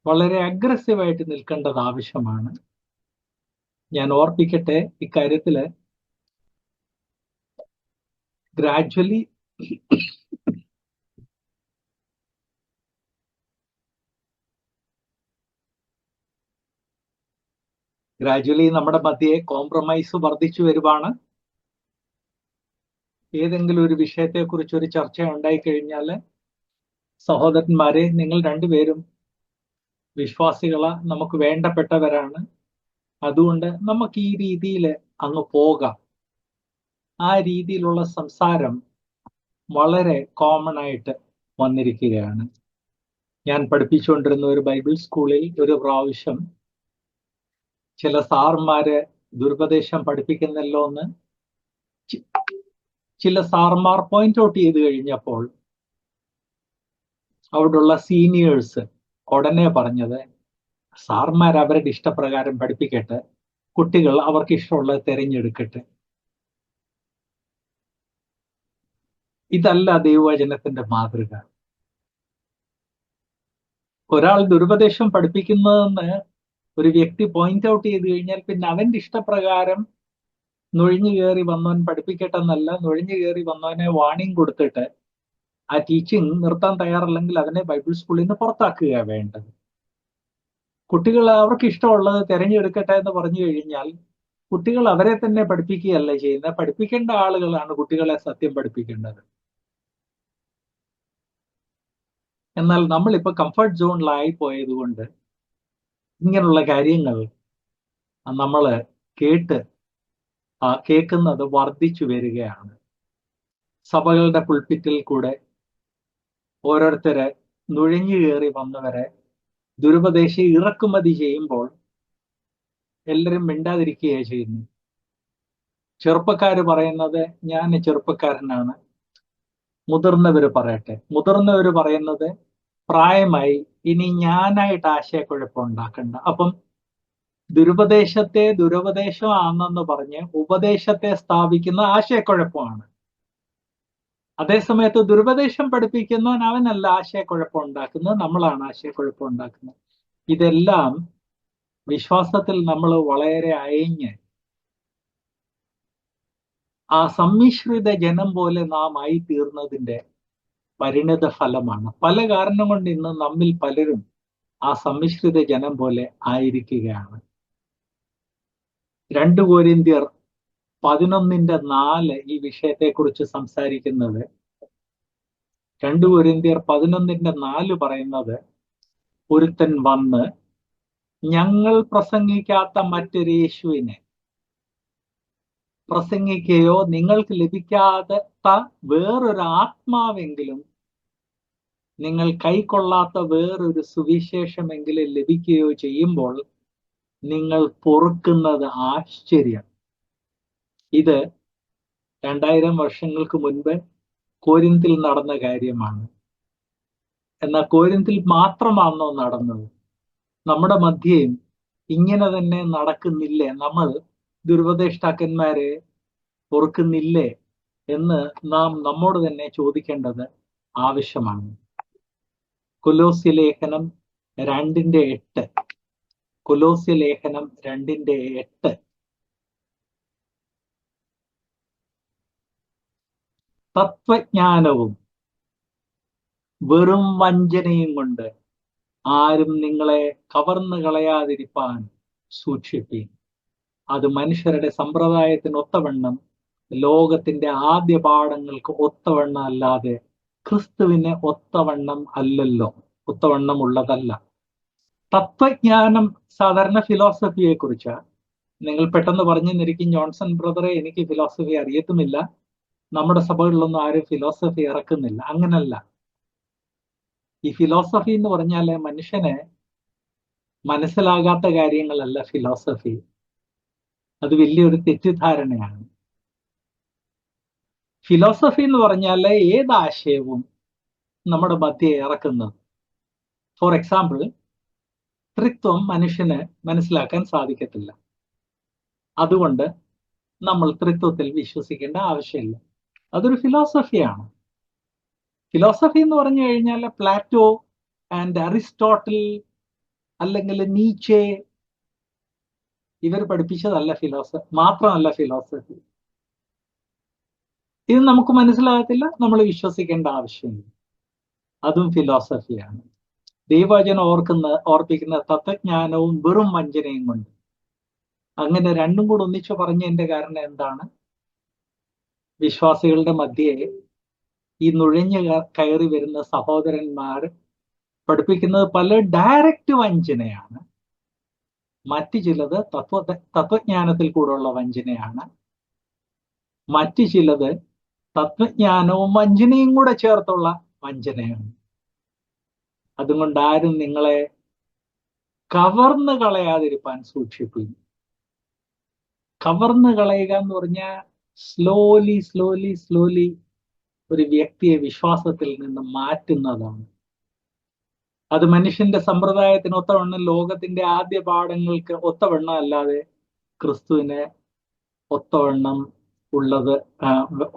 വളരെ അഗ്രസീവായിട്ട് നിൽക്കേണ്ടത് ആവശ്യമാണ്. ഞാൻ ഓർപ്പിക്കട്ടെ, ഇക്കാര്യത്തില് ഗ്രാജ്വലി നമ്മുടെ മധ്യേ കോംപ്രമൈസ് വർദ്ധിച്ചു വരുവാണ്. ഏതെങ്കിലും ഒരു വിഷയത്തെക്കുറിച്ച് ഒരു ചർച്ച ഉണ്ടായിക്കഴിഞ്ഞാൽ, സഹോദരന്മാരെ, നിങ്ങൾ രണ്ടുപേരും വിശ്വാസികളാ, നമുക്ക് വേണ്ടപ്പെട്ടവരാണ്, അതുകൊണ്ട് നമുക്ക് ഈ രീതിയിൽ അങ്ങ് പോകാം. ആ രീതിയിലുള്ള സംസാരം വളരെ കോമൺ ആയിട്ട് വന്നിരിക്കുകയാണ്. ഞാൻ പഠിപ്പിച്ചുകൊണ്ടിരുന്ന ഒരു ബൈബിൾ സ്കൂളിൽ ഒരു പ്രാവശ്യം ചില സാർമാര് ദുരുപദേശം പഠിപ്പിക്കുന്നല്ലോ എന്ന് ചില സാർമാർ പോയിന്റ് ഔട്ട് ചെയ്ത് കഴിഞ്ഞപ്പോൾ അവിടെയുള്ള സീനിയേഴ്സ് ഉടനെ പറഞ്ഞത്, സാർമാർ അവരുടെ ഇഷ്ടപ്രകാരം പഠിപ്പിക്കട്ടെ, കുട്ടികൾ അവർക്ക് ഇഷ്ടമുള്ളത് തിരഞ്ഞെടുക്കട്ടെ. ഇതല്ല ദൈവവചനത്തിന്റെ മാതൃക. ഒരാൾ ദുരുപദേശം പഠിപ്പിക്കുന്നതെന്ന് ഒരു വ്യക്തി പോയിന്റ് ഔട്ട് ചെയ്ത് കഴിഞ്ഞാൽ പിന്നെ അവന്റെ ഇഷ്ടപ്രകാരം നുഴഞ്ഞു കയറി വന്നവൻ പഠിപ്പിക്കട്ടെ എന്നല്ല, നുഴഞ്ഞു കയറി വന്നവനെ വാണിംഗ് കൊടുത്തിട്ട് ആ ടീച്ചിങ് നിർത്താൻ തയ്യാറല്ലെങ്കിൽ അതിനെ ബൈബിൾ സ്കൂളിൽ നിന്ന് പുറത്താക്കുകയാണ് വേണ്ടത്. കുട്ടികൾ അവർക്ക് ഇഷ്ടമുള്ളത് തിരഞ്ഞെടുക്കട്ടെ എന്ന് പറഞ്ഞു കഴിഞ്ഞാൽ കുട്ടികൾ അവരെ തന്നെ പഠിപ്പിക്കുകയല്ല ചെയ്യുന്നത്. പഠിപ്പിക്കേണ്ട ആളുകളാണ് കുട്ടികളെ സത്യം പഠിപ്പിക്കേണ്ടത്. എന്നാൽ നമ്മളിപ്പോ കംഫർട്ട് സോണിലായി പോയത് കൊണ്ട് ഇങ്ങനെയുള്ള കാര്യങ്ങൾ നമ്മൾ കേൾക്കുന്നത് വർദ്ധിച്ചു വരികയാണ്. സഭകളുടെ പുൾപിറ്റിൽ കൂടെ ഓരോരുത്തരെ നുഴഞ്ഞു കയറി വന്നവരെ ദുരുപദേശം ഇറക്കുമതി ചെയ്യുമ്പോൾ എല്ലാവരും മിണ്ടാതിരിക്കുകയാണ് ചെയ്യുന്നു. ചെറുപ്പക്കാര് പറയുന്നത് ഞാൻ ചെറുപ്പക്കാരനാണ്, മുതിർന്നവര് പറയട്ടെ. മുതിർന്നവര് പറയുന്നത് പ്രായമായി, ഇനി ഞാനായിട്ട് ആശയക്കുഴപ്പം ഉണ്ടാക്കണ്ട. അപ്പം ദുരുപദേശത്തെ ദുരുപദേശമാണെന്ന് പറഞ്ഞ് ഉപദേശത്തെ സ്ഥാപിക്കുന്ന ആശയക്കുഴപ്പമാണ്. അതേസമയത്ത് ദുരുപദേശം പഠിപ്പിക്കുന്നവൻ അവനല്ല ആശയക്കുഴപ്പം ഉണ്ടാക്കുന്നത്, നമ്മളാണ് ആശയക്കുഴപ്പം ഉണ്ടാക്കുന്നത്. ഇതെല്ലാം വിശ്വാസത്തിൽ നമ്മൾ വളരെ അയഞ്ഞ് ആ സമ്മിശ്രിത ജനം പോലെ നാം ആയി തീർന്നതിന്റെ പരിണിത ഫലമാണ്. പല കാരണം കൊണ്ട് ഇന്ന് നമ്മിൽ പലരും ആ സമ്മിശ്രിത ജനം പോലെ ആയിരിക്കുകയാണ്. 2 കൊരിന്ത്യർ 11:4 ഈ വിഷയത്തെക്കുറിച്ച് സംസാരിക്കുന്നത്. 2 കൊരിന്ത്യർ 11:4 പറയുന്നത്, ഒരുത്തൻ വന്ന് ഞങ്ങൾ പ്രസംഗിക്കാത്ത മറ്റൊരു യേശുവിനെ പ്രസംഗിക്കുകയോ നിങ്ങൾക്ക് ലഭിക്കാത്ത വേറൊരു ആത്മാവെങ്കിലും നിങ്ങൾ കൈക്കൊള്ളാത്ത വേറൊരു സുവിശേഷമെങ്കിലും ലഭിക്കുകയോ ചെയ്യുമ്പോൾ നിങ്ങൾ പൊറുക്കുന്നത് ആശ്ചര്യം. ഇത് 2000 വർഷങ്ങൾക്ക് മുൻപ് കോരിന്തിൽ നടന്ന കാര്യമാണ്. എന്നാൽ കോരിന്തിൽ മാത്രമാണോ നടന്നത്? നമ്മുടെ മധ്യയും ഇങ്ങനെ തന്നെ നടക്കുന്നില്ലേ? നമ്മൾ ദുരുപദേഷ്ടാക്കന്മാരെ പൊറുക്കുന്നില്ലേ എന്ന് നാം നമ്മോട് തന്നെ ചോദിക്കേണ്ടത് ആവശ്യമാണ്. കൊലോസ്യ ലേഖനം 2:8. കൊലോസ്യ ലേഖനം 2:8. തത്വജ്ഞാനവും വെറും വഞ്ചനയും കൊണ്ട് ആരും നിങ്ങളെ കവർന്നു കളയാതിരിപ്പാൻ സൂക്ഷിപ്പീൻ. അത് മനുഷ്യരുടെ സമ്പ്രദായത്തിന് ഒത്തവണ്ണം, ലോകത്തിന്റെ ആദ്യ പാഠങ്ങൾക്ക് ഒത്തവണ്ണം അല്ലാതെ ക്രിസ്തുവിനെ ഒത്തവണ്ണം അല്ലല്ലോ, ഒത്തവണ്ണം ഉള്ളതല്ല. തത്വജ്ഞാനം സാധാരണ ഫിലോസഫിയെ കുറിച്ച് നിങ്ങൾ പെട്ടെന്ന് പറഞ്ഞു നിരിക്കും, ജോൺസൺ ബ്രദറെ എനിക്ക് ഫിലോസഫി അറിയത്തുമില്ല, നമ്മുടെ സഭകളിലൊന്നും ആരും ഫിലോസഫി ഇറക്കുന്നില്ല. അങ്ങനല്ല. ഈ ഫിലോസഫി എന്ന് പറഞ്ഞാല് മനുഷ്യന് മനസ്സിലാകാത്ത കാര്യങ്ങളല്ല ഫിലോസഫി. അത് വലിയൊരു തെറ്റിദ്ധാരണയാണ്. ഫിലോസഫി എന്ന് പറഞ്ഞാല് ഏതാശയവും നമ്മുടെ മധ്യേ ഇറക്കുന്നത്. ഫോർ എക്സാമ്പിൾ, ത്രിത്വം മനുഷ്യന് മനസ്സിലാക്കാൻ സാധിക്കത്തില്ല. അതുകൊണ്ട് നമ്മൾ ത്രിത്വത്തിൽ വിശ്വസിക്കേണ്ട ആവശ്യമില്ല. അതൊരു ഫിലോസഫിയാണ്. ഫിലോസഫി എന്ന് പറഞ്ഞു കഴിഞ്ഞാൽ പ്ലാറ്റോ ആൻഡ് അരിസ്റ്റോട്ടിൽ അല്ലെങ്കിൽ നീച്ചെ ഇവർ പഠിപ്പിച്ചതല്ല മാത്രമല്ല ഫിലോസഫി. ഇത് നമുക്ക് മനസ്സിലാകത്തില്ല, നമ്മൾ വിശ്വസിക്കേണ്ട ആവശ്യമില്ല. അതും ഫിലോസഫിയാണ്. ദൈവവചനം ഓർപ്പിക്കുന്ന തത്വജ്ഞാനവും വെറും വഞ്ചനയും കൊണ്ട്. അങ്ങനെ രണ്ടും കൂടെ ഒന്നിച്ചു പറഞ്ഞതിന്റെ കാരണം എന്താണ്? വിശ്വാസികളുടെ മധ്യേ ഈ നുഴഞ്ഞു കയറി വരുന്ന സഹോദരന്മാർ പഠിപ്പിക്കുന്നത് പല ഡയറക്റ്റ് വഞ്ചനയാണ്. മറ്റു ചിലത് തത്വജ്ഞാനത്തിൽ കൂടെയുള്ള വഞ്ചനയാണ്. മറ്റു ചിലത് തത്വജ്ഞാനവും വഞ്ചനയും കൂടെ ചേർത്തുള്ള വഞ്ചനയാണ്. അതുകൊണ്ട് ആരും നിങ്ങളെ കവർന്നു കളയാതിരിപ്പാൻ സൂക്ഷിപ്പിക്കും. കവർന്നു കളയുക എന്ന് പറഞ്ഞാൽ സ്ലോലി സ്ലോലി സ്ലോലി ഒരു വ്യക്തിയെ വിശ്വാസത്തിൽ നിന്ന് മാറ്റുന്നതാണ്. അത് മനുഷ്യന്റെ സമ്പ്രദായത്തിന് ഒത്തവണ്ണം, ലോകത്തിന്റെ ആദ്യ പാഠങ്ങൾക്ക് ഒത്തവണ്ണം അല്ലാതെ ക്രിസ്തുവിനെ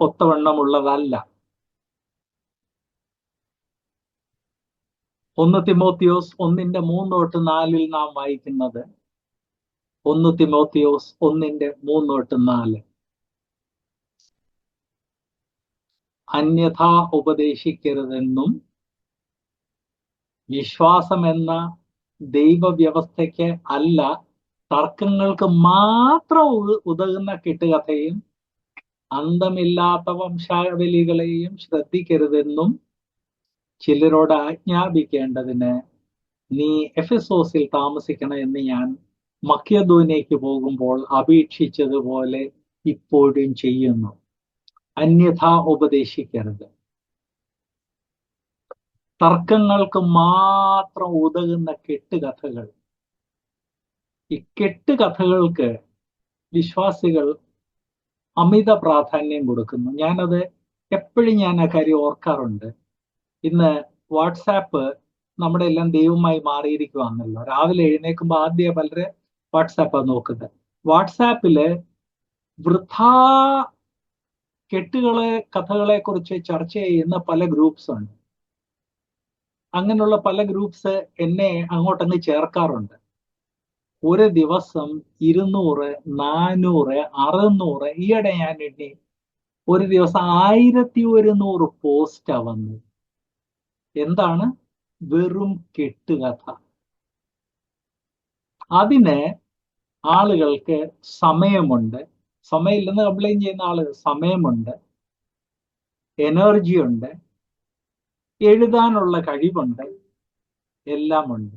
ഒത്തവണ്ണമുള്ളതല്ല. 1 തിമോത്തിയോസ് 1:3-4 നാം വായിക്കുന്നത്, 1 തിമോത്തിയോസ് 1:3-4, അന്യഥാ ഉപദേശിക്കരുതെന്നും വിശ്വാസം എന്ന ദൈവവ്യവസ്ഥയ്ക്ക് അല്ല, തർക്കങ്ങൾക്ക് മാത്രം ഉതകുന്ന കെട്ടുകഥയും അന്തമില്ലാത്ത വംശാവലികളെയും ശ്രദ്ധിക്കരുതെന്നും ചിലരോട് ആജ്ഞാപിക്കേണ്ടതിന് നീ എഫെസോസിൽ താമസിക്കണമെന്ന് ഞാൻ മക്കെദോന്യയ്ക്ക് പോകുമ്പോൾ അപേക്ഷിച്ചതുപോലെ ഇപ്പോഴും ചെയ്യുന്നു. അന്യഥാ ഉപദേശിക്കരുത്. തർക്കങ്ങൾക്ക് മാത്രം ഉതകുന്ന കെട്ടുകഥകൾ. ഈ കെട്ടുകഥകൾക്ക് വിശ്വാസികൾ അമിത പ്രാധാന്യം കൊടുക്കുന്നു. ഞാനത് എപ്പോഴും ഞാൻ ആ കാര്യം ഓർക്കാറുണ്ട്. ഇന്ന് വാട്സാപ്പ് നമ്മുടെ എല്ലാം ദൈവമായി മാറിയിരിക്കുവാണല്ലോ. രാവിലെ എഴുന്നേൽക്കുമ്പോൾ ആദ്യം പലര് വാട്സാപ്പാണ് നോക്കുന്നത്. വാട്സാപ്പില് വൃഥാ കഥകളെ കുറിച്ച് ചർച്ച ചെയ്യുന്ന പല ഗ്രൂപ്പ്സ് ഉണ്ട്. അങ്ങനെയുള്ള പല ഗ്രൂപ്പ്സ് എന്നെ അങ്ങോട്ടങ്ങ് ചേർക്കാറുണ്ട്. ഒരു ദിവസം 200, 400, 600, ഈയിടെ ഞാൻ എണ്ണി ഒരു ദിവസം 1100 പോസ്റ്റാ വന്നു. എന്താണ്? വെറും കെട്ടുകഥ. അതിന് ആളുകൾക്ക് സമയമുണ്ട്. സമയമില്ലെന്ന് കംപ്ലൈന്റ് ചെയ്യുന്ന ആളുകൾ സമയമുണ്ട്, എനർജി ഉണ്ട്, എഴുതാനുള്ള കഴിവുണ്ട്, എല്ലാമുണ്ട്.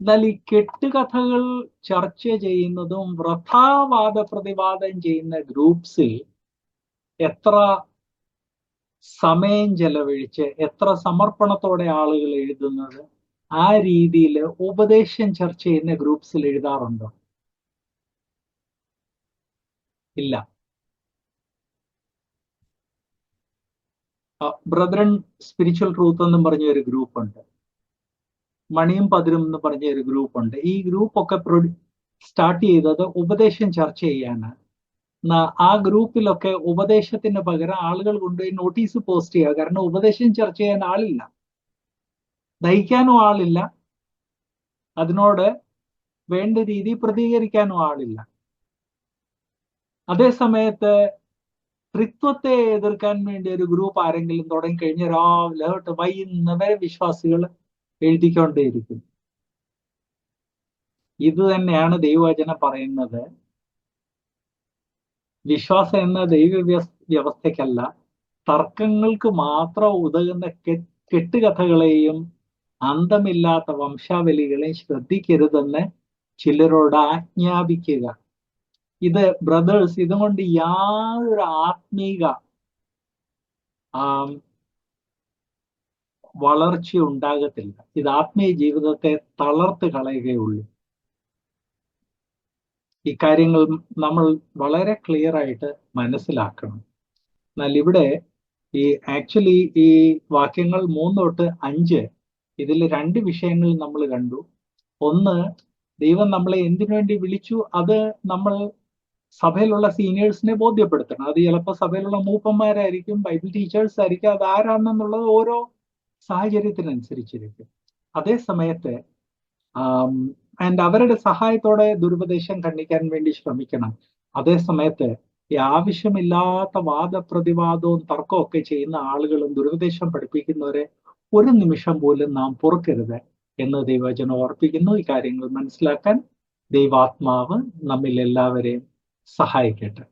എന്നാൽ ഈ കെട്ടുകഥകൾ ചർച്ച ചെയ്യുന്നതും വൃഥാവാദ പ്രതിവാദം ചെയ്യുന്ന ഗ്രൂപ്പ്സിൽ എത്ര സമയം ചെലവഴിച്ച് എത്ര സമർപ്പണത്തോടെ ആളുകൾ എഴുതുന്നത്, ആ രീതിയിൽ ഉപദേശം ചർച്ച ചെയ്യുന്ന ഗ്രൂപ്പ്സിൽ എഴുതാറുണ്ടോ? ഇല്ല. ബ്രദറൻ സ്പിരിച്വൽ ട്രൂത്ത് എന്നും പറഞ്ഞ ഒരു ഗ്രൂപ്പ് ഉണ്ട്. മണിയും പതിരും എന്ന് പറഞ്ഞ ഒരു ഗ്രൂപ്പ് ഉണ്ട്. ഈ ഗ്രൂപ്പ് ഒക്കെ സ്റ്റാർട്ട് ചെയ്തത് ഉപദേശം ചർച്ച ചെയ്യാനാണ്. ആ ഗ്രൂപ്പിലൊക്കെ ഉപദേശത്തിന് പകരം ആളുകൾ കൊണ്ടുപോയി നോട്ടീസ് പോസ്റ്റ് ചെയ്യുക. കാരണം ഉപദേശം ചർച്ച ചെയ്യാൻ ആളില്ല, നയിക്കാനും ആളില്ല, അതിനോട് വേണ്ട രീതി പ്രതികരിക്കാനും ആളില്ല. അതേ സമയത്ത് ത്രിത്വത്തെ എതിർക്കാൻ വേണ്ടി ഒരു ഗ്രൂപ്പ് ആരെങ്കിലും തുടങ്ങിക്കഴിഞ്ഞ രാവിലെ തൊട്ട് വൈകുന്നവരെ വിശ്വാസികൾ എഴുതിക്കൊണ്ടേയിരിക്കും. ഇത് തന്നെയാണ് ദൈവവചനം പറയുന്നത്. വിശ്വാസം എന്ന ദൈവ വ്യവസ്ഥയ്ക്കല്ല, തർക്കങ്ങൾക്ക് മാത്രം ഉതകുന്ന കെട്ടുകഥകളെയും അന്തമില്ലാത്ത വംശാവലികളെയും ശ്രദ്ധിക്കരുതെന്ന് ചിലരോട് ആജ്ഞാപിക്കുക. ഇത് ബ്രദേഴ്സ്, ഇതുകൊണ്ട് യാതൊരു ആത്മീക വളർച്ച ഉണ്ടാകത്തില്ല. ഇത് ആത്മീയ ജീവിതത്തെ തളർത്ത് കളയുകയുള്ളൂ. ഈ കാര്യങ്ങൾ നമ്മൾ വളരെ ക്ലിയർ ആയിട്ട് മനസ്സിലാക്കണം. എന്നാൽ ഇവിടെ ആക്ച്വലി ഈ വാക്യങ്ങൾ 3 തൊട്ട് 5 ഇതിൽ 2 വിഷയങ്ങൾ നമ്മൾ കണ്ടു. ഒന്ന്, ദൈവം നമ്മളെ എന്തിനു വേണ്ടി വിളിച്ചു, അത് നമ്മൾ സഭയിലുള്ള സീനിയേഴ്സിനെ ബോധ്യപ്പെടുത്തണം. അത് ചിലപ്പോൾ സഭയിലുള്ള മൂപ്പന്മാരായിരിക്കും, ബൈബിൾ ടീച്ചേഴ്സ് ആയിരിക്കും, അത് ആരാണെന്നുള്ളത് ഓരോ സാഹചര്യത്തിനനുസരിച്ചിരിക്കും. അതേ സമയത്ത് അവരുടെ സഹായത്തോടെ ദുരുപദേശം ഖണ്ഡിക്കാൻ വേണ്ടി ശ്രമിക്കണം. അതേ സമയത്ത് ഈ ആവശ്യമില്ലാത്ത വാദപ്രതിവാദവും തർക്കവും ഒക്കെ ചെയ്യുന്ന ആളുകളും ദുരുപദേശം പഠിപ്പിക്കുന്നവരെ ഒരു നിമിഷം പോലും നാം പൊറുക്കരുത് എന്ന് ദൈവവചനം ഓർപ്പിക്കുന്നു. ഈ കാര്യങ്ങൾ മനസ്സിലാക്കാൻ ദൈവാത്മാവ് നമ്മിൽ എല്ലാവരെയും സഹായിക്കട്ടെ.